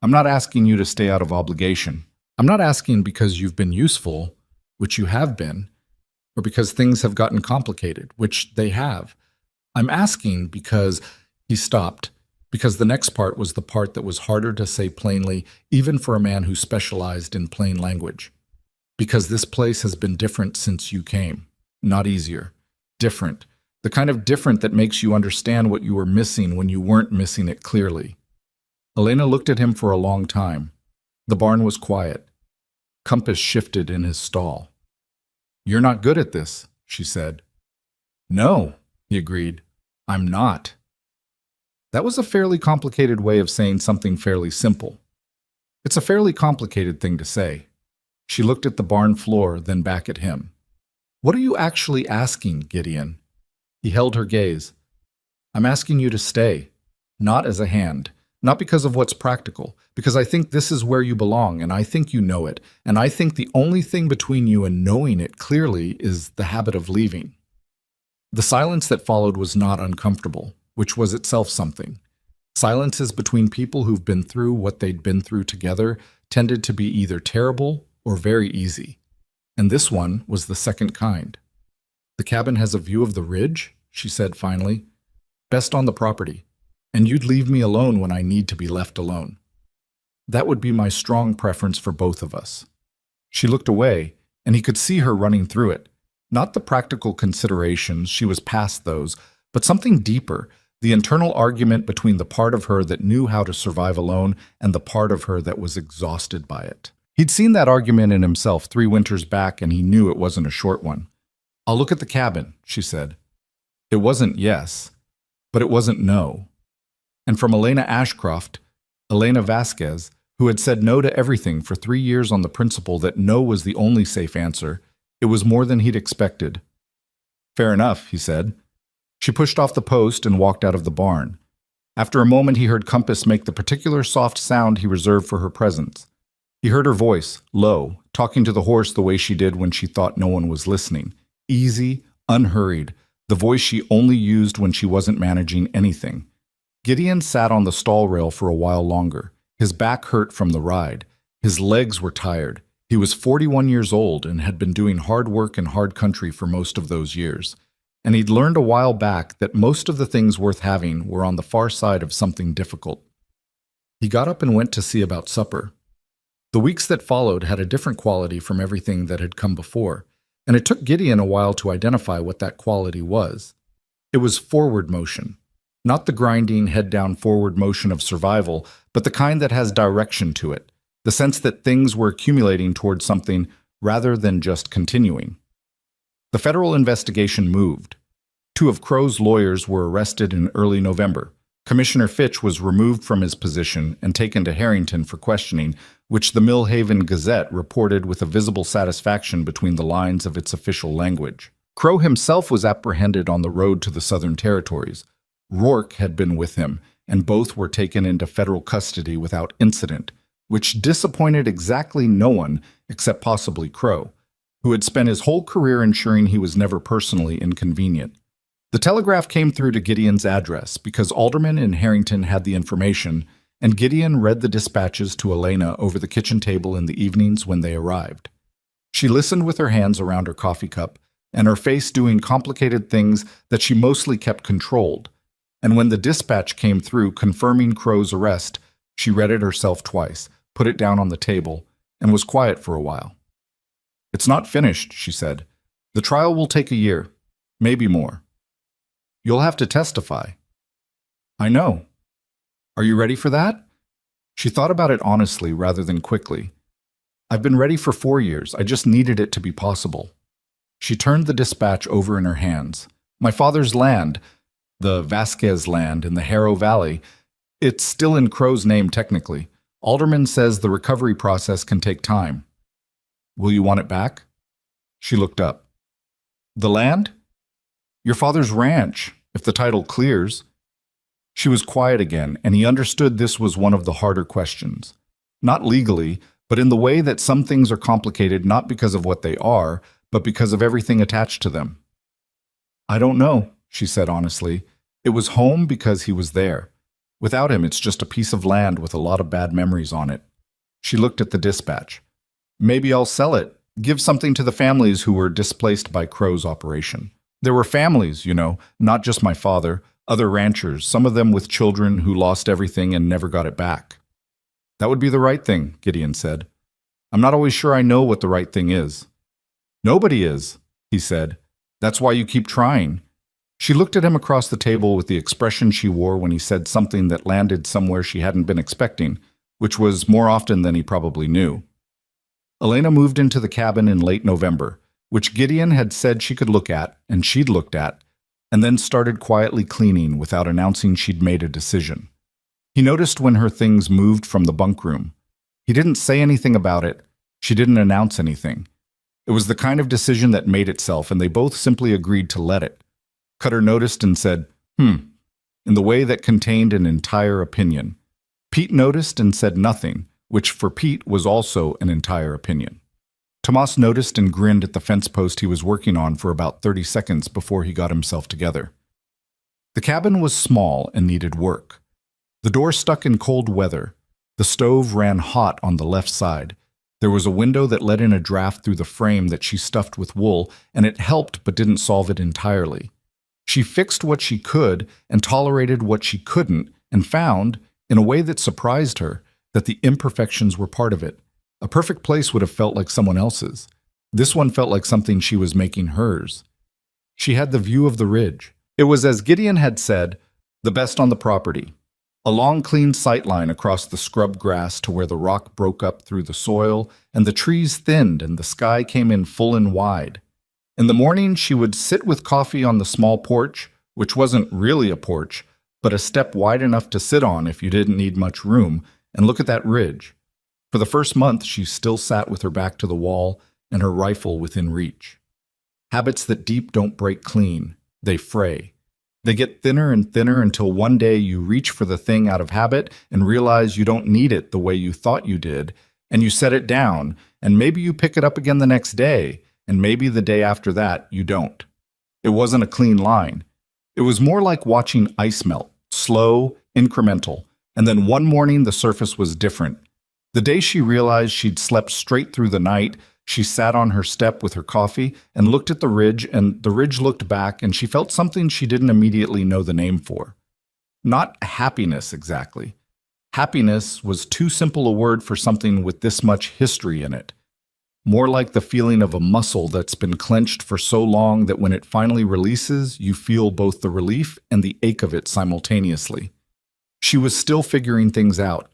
I'm not asking you to stay out of obligation. I'm not asking because you've been useful, which you have been, or because things have gotten complicated, which they have. I'm asking because he stopped, because the next part was the part that was harder to say plainly, even for a man who specialized in plain language. Because this place has been different since you came. Not easier. Different. The kind of different that makes you understand what you were missing when you weren't missing it clearly. Elena looked at him for a long time. The barn was quiet. Compass shifted in his stall. You're not good at this, she said. No, he agreed. I'm not. That was a fairly complicated way of saying something fairly simple. It's a fairly complicated thing to say. She looked at the barn floor, then back at him. What are you actually asking, Gideon? He held her gaze. I'm asking you to stay, not as a hand, not because of what's practical, because I think this is where you belong, and I think you know it, and I think the only thing between you and knowing it clearly is the habit of leaving. The silence that followed was not uncomfortable, which was itself something. Silences between people who've been through what they'd been through together tended to be either terrible or very easy, and this one was the second kind. The cabin has a view of the ridge, she said finally. Best on the property, and you'd leave me alone when I need to be left alone. That would be my strong preference for both of us. She looked away, and he could see her running through it. Not the practical considerations, she was past those, but something deeper, the internal argument between the part of her that knew how to survive alone and the part of her that was exhausted by it. He'd seen that argument in himself 3 winters back, and he knew it wasn't a short one. I'll look at the cabin, she said. It wasn't yes, but it wasn't no. And from Elena Ashcroft, Elena Vasquez, who had said no to everything for 3 years on the principle that no was the only safe answer, it was more than he'd expected. Fair enough, he said. She pushed off the post and walked out of the barn. After a moment, he heard Compass make the particular soft sound he reserved for her presence. He heard her voice, low, talking to the horse the way she did when she thought no one was listening. Easy, unhurried, the voice she only used when she wasn't managing anything. Gideon sat on the stall rail for a while longer. His back hurt from the ride. His legs were tired. He was 41 years old and had been doing hard work in hard country for most of those years. And he'd learned a while back that most of the things worth having were on the far side of something difficult. He got up and went to see about supper. The weeks that followed had a different quality from everything that had come before, and it took Gideon a while to identify what that quality was. It was forward motion. Not the grinding, head-down forward motion of survival, but the kind that has direction to it, the sense that things were accumulating towards something rather than just continuing. The federal investigation moved. 2 of Crow's lawyers were arrested in early November. Commissioner Fitch was removed from his position and taken to Harrington for questioning, which the Mill Haven Gazette reported with a visible satisfaction between the lines of its official language. Crow himself was apprehended on the road to the Southern Territories. Rourke had been with him, and both were taken into federal custody without incident, which disappointed exactly no one except possibly Crow, who had spent his whole career ensuring he was never personally inconvenient. The telegraph came through to Gideon's address because aldermen in Harrington had the information, and Gideon read the dispatches to Elena over the kitchen table in the evenings when they arrived. She listened with her hands around her coffee cup, and her face doing complicated things that she mostly kept controlled. And when the dispatch came through confirming Crow's arrest, she read it herself twice, put it down on the table, and was quiet for a while. It's not finished, she said. The trial will take a year, maybe more. You'll have to testify. I know. Are you ready for that? She thought about it honestly rather than quickly. I've been ready for 4 years. I just needed it to be possible. She turned the dispatch over in her hands. My father's land, the Vasquez land in the Harrow Valley, it's still in Crow's name technically. Alderman says the recovery process can take time. Will you want it back? She looked up. The land? Your father's ranch, if the title clears. She was quiet again, and he understood this was one of the harder questions. Not legally, but in the way that some things are complicated not because of what they are, but because of everything attached to them. I don't know, she said honestly. It was home because he was there. Without him, it's just a piece of land with a lot of bad memories on it. She looked at the dispatch. Maybe I'll sell it. Give something to the families who were displaced by Crow's operation. There were families, not just my father, other ranchers, some of them with children who lost everything and never got it back. That would be the right thing, Gideon said. I'm not always sure I know what the right thing is. Nobody is, he said. That's why you keep trying. She looked at him across the table with the expression she wore when he said something that landed somewhere she hadn't been expecting, which was more often than he probably knew. Elena moved into the cabin in late November, which Gideon had said she could look at, and she'd looked at, and then started quietly cleaning without announcing she'd made a decision. He noticed when her things moved from the bunk room. He didn't say anything about it. She didn't announce anything. It was the kind of decision that made itself, and they both simply agreed to let it. Cutter noticed and said, in the way that contained an entire opinion. Pete noticed and said nothing, which for Pete was also an entire opinion. Tomas noticed and grinned at the fence post he was working on for about 30 seconds before he got himself together. The cabin was small and needed work. The door stuck in cold weather. The stove ran hot on the left side. There was a window that let in a draft through the frame that she stuffed with wool, and it helped but didn't solve it entirely. She fixed what she could and tolerated what she couldn't, and found, in a way that surprised her, that the imperfections were part of it. A perfect place would have felt like someone else's. This one felt like something she was making hers. She had the view of the ridge. It was, as Gideon had said, the best on the property. A long, clean sightline across the scrub grass to where the rock broke up through the soil, and the trees thinned and the sky came in full and wide. In the morning, she would sit with coffee on the small porch, which wasn't really a porch, but a step wide enough to sit on if you didn't need much room, and look at that ridge. For the first month, she still sat with her back to the wall and her rifle within reach. Habits that deep don't break clean. They fray. They get thinner and thinner until one day you reach for the thing out of habit and realize you don't need it the way you thought you did, and you set it down, and maybe you pick it up again the next day, and maybe the day after that you don't. It wasn't a clean line. It was more like watching ice melt, slow, incremental, and then one morning the surface was different. The day she realized she'd slept straight through the night, she sat on her step with her coffee and looked at the ridge, and the ridge looked back, and she felt something she didn't immediately know the name for. Not happiness exactly. Happiness was too simple a word for something with this much history in it. More like the feeling of a muscle that's been clenched for so long that when it finally releases, you feel both the relief and the ache of it simultaneously. She was still figuring things out.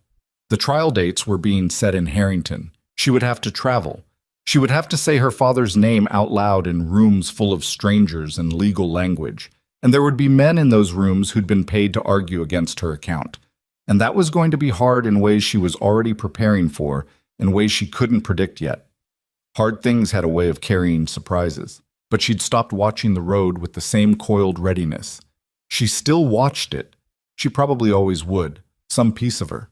The trial dates were being set in Harrington. She would have to travel. She would have to say her father's name out loud in rooms full of strangers and legal language. And there would be men in those rooms who'd been paid to argue against her account. And that was going to be hard in ways she was already preparing for, in ways she couldn't predict yet. Hard things had a way of carrying surprises, but she'd stopped watching the road with the same coiled readiness. She still watched it. She probably always would, some piece of her.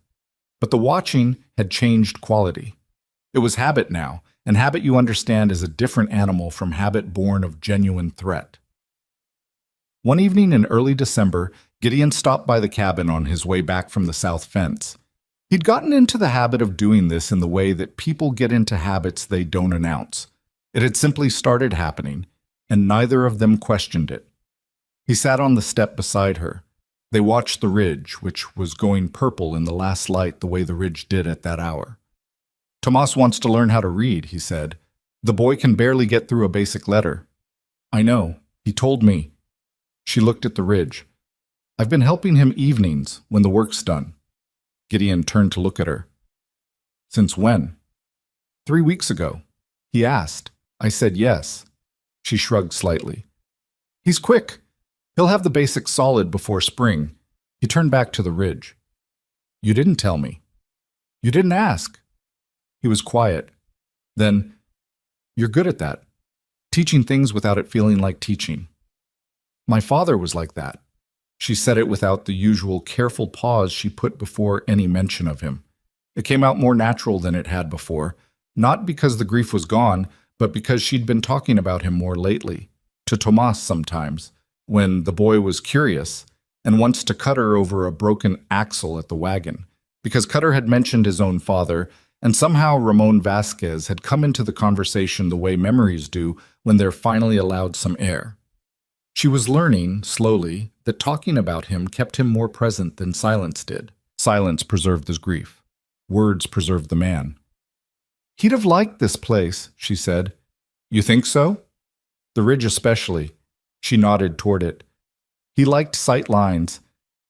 But the watching had changed quality. It was habit now, and habit, you understand, is a different animal from habit born of genuine threat. One evening in early December, Gideon stopped by the cabin on his way back from the south fence. He'd gotten into the habit of doing this in the way that people get into habits they don't announce. It had simply started happening, and neither of them questioned it. He sat on the step beside her. They watched the ridge, which was going purple in the last light the way the ridge did at that hour. Tomas wants to learn how to read, he said. The boy can barely get through a basic letter. I know. He told me. She looked at the ridge. I've been helping him evenings when the work's done. Gideon turned to look at her. Since when? 3 weeks ago. He asked. I said yes. She shrugged slightly. He's quick. He'll have the basics solid before spring. He turned back to the ridge. You didn't tell me. You didn't ask. He was quiet. Then, you're good at that. Teaching things without it feeling like teaching. My father was like that. She said it without the usual careful pause she put before any mention of him. It came out more natural than it had before, not because the grief was gone, but because she'd been talking about him more lately, to Tomas sometimes, when the boy was curious, and once to Cutter over a broken axle at the wagon, because Cutter had mentioned his own father, and somehow Ramon Vasquez had come into the conversation the way memories do when they're finally allowed some air. She was learning, slowly, that talking about him kept him more present than silence did. Silence preserved his grief. Words preserved the man. "He'd have liked this place," she said. "You think so?" "The ridge especially." She nodded toward it. "He liked sight lines.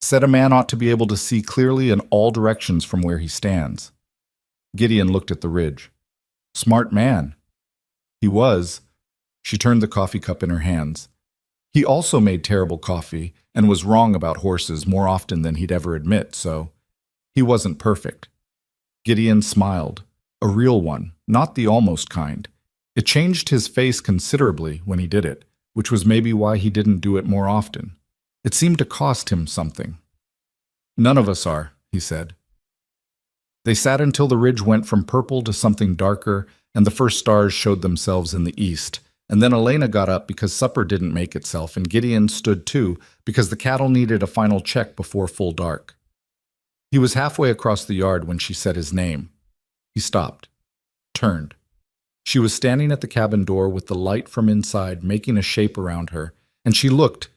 Said a man ought to be able to see clearly in all directions from where he stands." Gideon looked at the ridge. "Smart man." "He was." She turned the coffee cup in her hands. "He also made terrible coffee and was wrong about horses more often than he'd ever admit, so he wasn't perfect." Gideon smiled. A real one, not the almost kind. It changed his face considerably when he did it, which was maybe why he didn't do it more often. It seemed to cost him something. "None of us are," he said. They sat until the ridge went from purple to something darker, and the first stars showed themselves in the east. And then Elena got up because supper didn't make itself, and Gideon stood too because the cattle needed a final check before full dark. He was halfway across the yard when she said his name. He stopped, turned. She was standing at the cabin door with the light from inside making a shape around her, and she looked.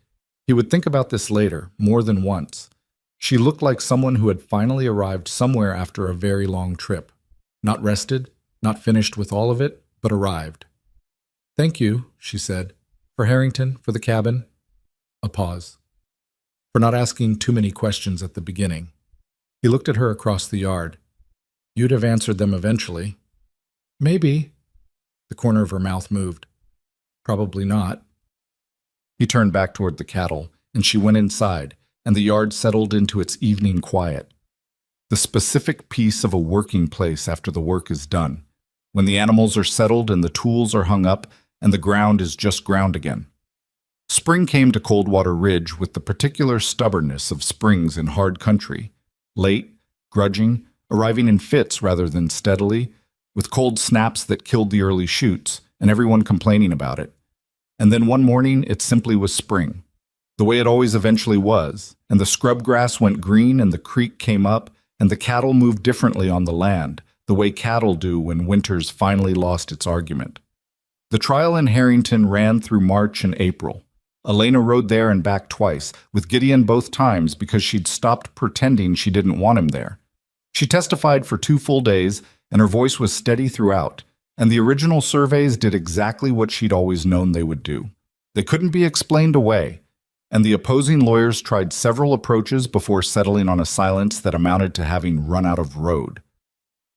He would think about this later, more than once. She looked like someone who had finally arrived somewhere after a very long trip. Not rested, not finished with all of it, but arrived. "Thank you," she said. "For Harrington, for the cabin." A pause. "For not asking too many questions at the beginning." He looked at her across the yard. "You'd have answered them eventually." "Maybe." The corner of her mouth moved. "Probably not." He turned back toward the cattle, and she went inside, and the yard settled into its evening quiet. The specific peace of a working place after the work is done, when the animals are settled and the tools are hung up and the ground is just ground again. Spring came to Coldwater Ridge with the particular stubbornness of springs in hard country, late, grudging, arriving in fits rather than steadily, with cold snaps that killed the early shoots, and everyone complaining about it. And then one morning it simply was spring, the way it always eventually was, and the scrub grass went green and the creek came up, and the cattle moved differently on the land, the way cattle do when winter's finally lost its argument. The trial in Harrington ran through March and April. Elena rode there and back twice, with Gideon both times because she'd stopped pretending she didn't want him there. She testified for 2 full days, and her voice was steady throughout, and the original surveys did exactly what she'd always known they would do. They couldn't be explained away, and the opposing lawyers tried several approaches before settling on a silence that amounted to having run out of road.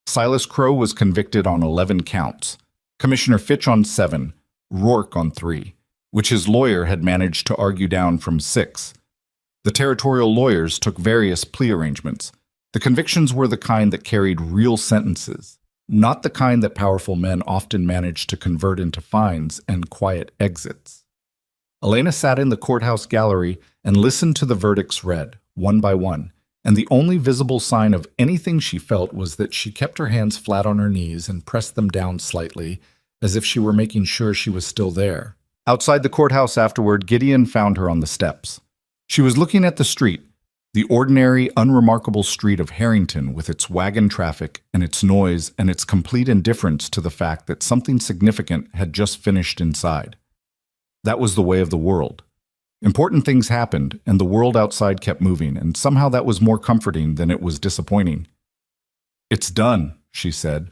Silas Crow was convicted on 11 counts, Commissioner Fitch on 7, Rourke on 3, which his lawyer had managed to argue down from 6. The territorial lawyers took various plea arrangements. The convictions were the kind that carried real sentences, not the kind that powerful men often manage to convert into fines and quiet exits. Elena sat in the courthouse gallery and listened to the verdicts read, one by one, and the only visible sign of anything she felt was that she kept her hands flat on her knees and pressed them down slightly, as if she were making sure she was still there. Outside the courthouse afterward, Gideon found her on the steps. She was looking at the street, the ordinary, unremarkable street of Harrington with its wagon traffic and its noise and its complete indifference to the fact that something significant had just finished inside. That was the way of the world. Important things happened, and the world outside kept moving, and somehow that was more comforting than it was disappointing. "It's done," she said.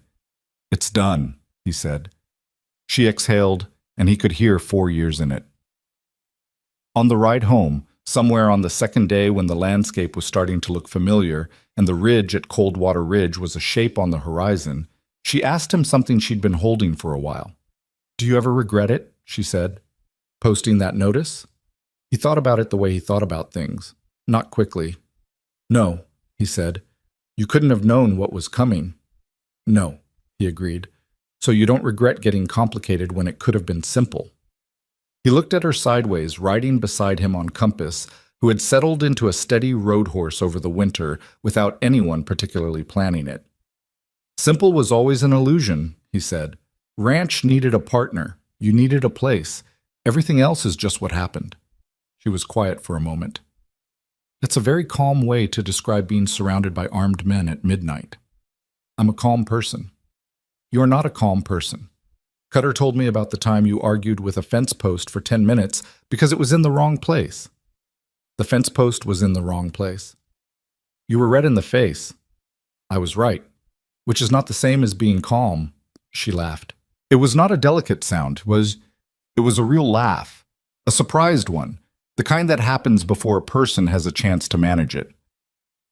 "It's done," he said. She exhaled, and he could hear 4 years in it. On the ride home, somewhere on the second day when the landscape was starting to look familiar and the ridge at Coldwater Ridge was a shape on the horizon, she asked him something she'd been holding for a while. "Do you ever regret it?" she said. "Posting that notice?" He thought about it the way he thought about things, not quickly. "No," he said. "You couldn't have known what was coming." "No," he agreed. "So you don't regret getting complicated when it could have been simple." He looked at her sideways, riding beside him on Compass, who had settled into a steady road horse over the winter without anyone particularly planning it. Simple was always an illusion, he said. Ranch needed a partner. You needed a place. Everything else is just what happened. She was quiet for a moment. That's a very calm way to describe being surrounded by armed men at midnight. I'm a calm person. You're not a calm person. Cutter told me about the time you argued with a fence post for 10 minutes because it was in the wrong place. The fence post was in the wrong place. You were red in the face. I was right, which is not the same as being calm, she laughed. It was not a delicate sound, it was a real laugh, a surprised one, the kind that happens before a person has a chance to manage it.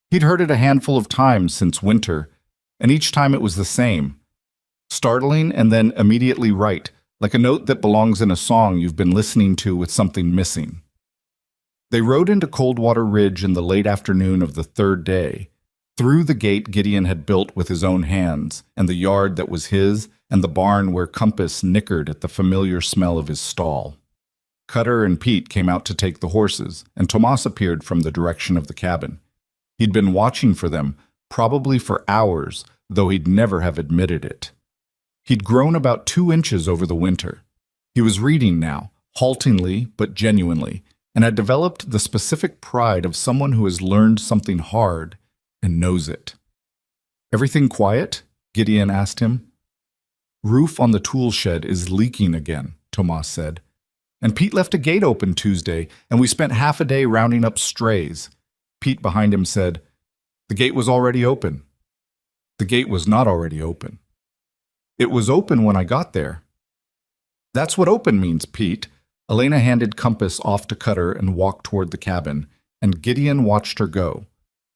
He'd heard it a handful of times since winter, and each time it was the same. Startling and then immediately right, like a note that belongs in a song you've been listening to with something missing. They rode into Coldwater Ridge in the late afternoon of the third day, through the gate Gideon had built with his own hands, and the yard that was his, and the barn where Compass nickered at the familiar smell of his stall. Cutter and Pete came out to take the horses, and Tomas appeared from the direction of the cabin. He'd been watching for them, probably for hours, though he'd never have admitted it. He'd grown about 2 inches over the winter. He was reading now, haltingly but genuinely, and had developed the specific pride of someone who has learned something hard and knows it. Everything quiet? Gideon asked him. Roof on the tool shed is leaking again, Tomas said. And Pete left a gate open Tuesday, and we spent half a day rounding up strays. Pete behind him said, The gate was already open. The gate was not already open. It was open when I got there. That's what open means, Pete. Elena handed Compass off to Cutter and walked toward the cabin, and Gideon watched her go.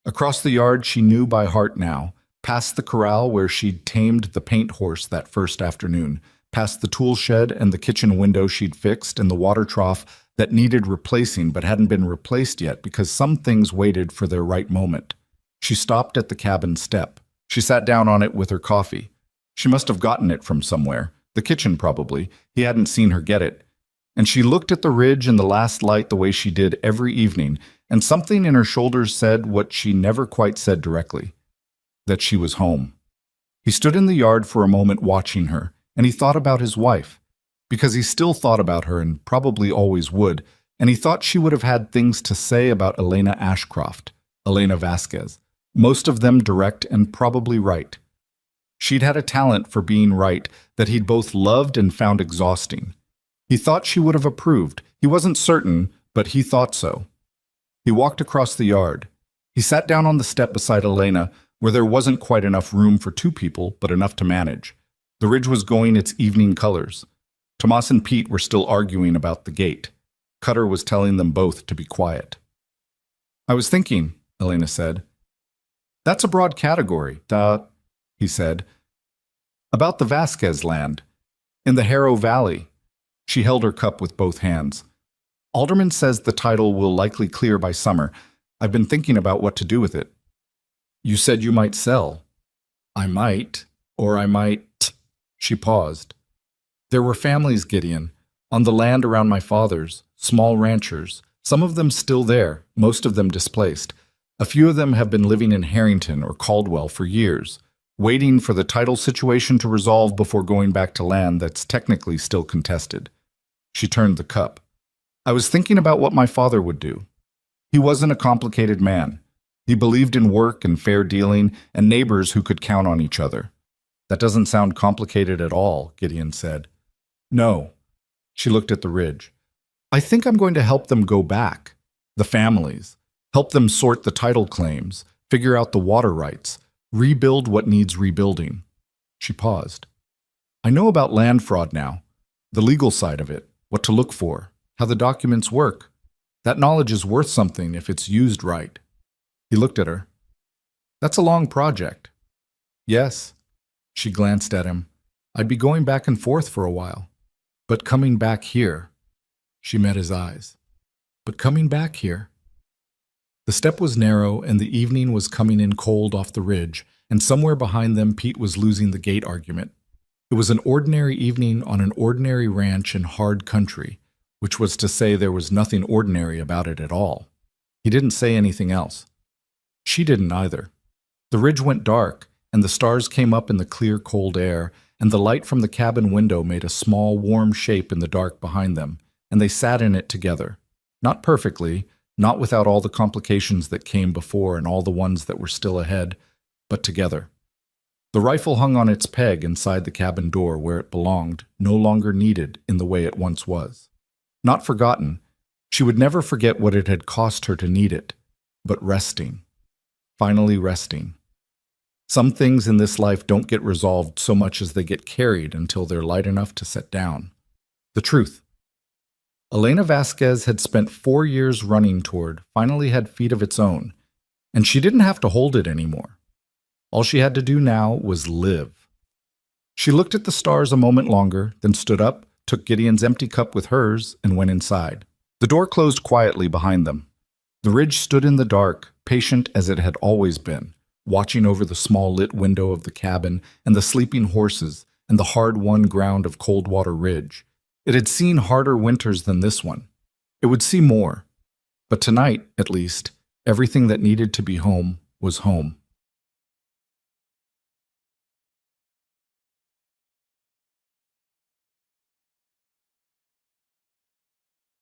Across the yard she knew by heart now, past the corral where she'd tamed the paint horse that first afternoon, past the tool shed and the kitchen window she'd fixed and the water trough that needed replacing but hadn't been replaced yet because some things waited for their right moment. She stopped at the cabin step. She sat down on it with her coffee. She must have gotten it from somewhere, the kitchen probably. He hadn't seen her get it. And she looked at the ridge in the last light the way she did every evening, and something in her shoulders said what she never quite said directly, that she was home. He stood in the yard for a moment watching her, and he thought about his wife, because he still thought about her and probably always would, and he thought she would have had things to say about Elena Ashcroft, Elena Vasquez, most of them direct and probably right. She'd had a talent for being right that he'd both loved and found exhausting. He thought she would have approved. He wasn't certain, but he thought so. He walked across the yard. He sat down on the step beside Elena, where there wasn't quite enough room for 2 people, but enough to manage. The ridge was going its evening colors. Tomas and Pete were still arguing about the gate. Cutter was telling them both to be quiet. I was thinking, Elena said. That's a broad category, he said. About the Vasquez land, in the Harrow Valley. She held her cup with both hands. Alderman says the title will likely clear by summer. I've been thinking about what to do with it. You said you might sell. I might, or I might. She paused. There were families, Gideon, on the land around my father's, small ranchers, some of them still there, most of them displaced. A few of them have been living in Harrington or Caldwell for years, waiting for the title situation to resolve before going back to land that's technically still contested. She turned the cup. I was thinking about what my father would do. He wasn't a complicated man. He believed in work and fair dealing and neighbors who could count on each other. That doesn't sound complicated at all, Gideon said. No. She looked at the ridge. I think I'm going to help them go back. The families. Help them sort the title claims, figure out the water rights, rebuild what needs rebuilding. She paused. I know about land fraud now, the legal side of it, what to look for, how the documents work. That knowledge is worth something if it's used right. He looked at her. That's a long project. Yes. She glanced at him. I'd be going back and forth for a while. But coming back here. She met his eyes. But coming back here. The step was narrow, and the evening was coming in cold off the ridge, and somewhere behind them Pete was losing the gate argument. It was an ordinary evening on an ordinary ranch in hard country, which was to say there was nothing ordinary about it at all. He didn't say anything else. She didn't either. The ridge went dark, and the stars came up in the clear, cold air, and the light from the cabin window made a small, warm shape in the dark behind them, and they sat in it together. Not perfectly, not without all the complications that came before and all the ones that were still ahead, but together. The rifle hung on its peg inside the cabin door where it belonged, no longer needed in the way it once was. Not forgotten. She would never forget what it had cost her to need it, but resting. Finally resting. Some things in this life don't get resolved so much as they get carried until they're light enough to set down. The truth. Elena Vasquez had spent 4 years running toward, finally had feet of its own, and she didn't have to hold it anymore. All she had to do now was live. She looked at the stars a moment longer, then stood up, took Gideon's empty cup with hers, and went inside. The door closed quietly behind them. The ridge stood in the dark, patient as it had always been, watching over the small lit window of the cabin and the sleeping horses and the hard-won ground of Coldwater Ridge. It had seen harder winters than this one. It would see more. But tonight, at least, everything that needed to be home was home.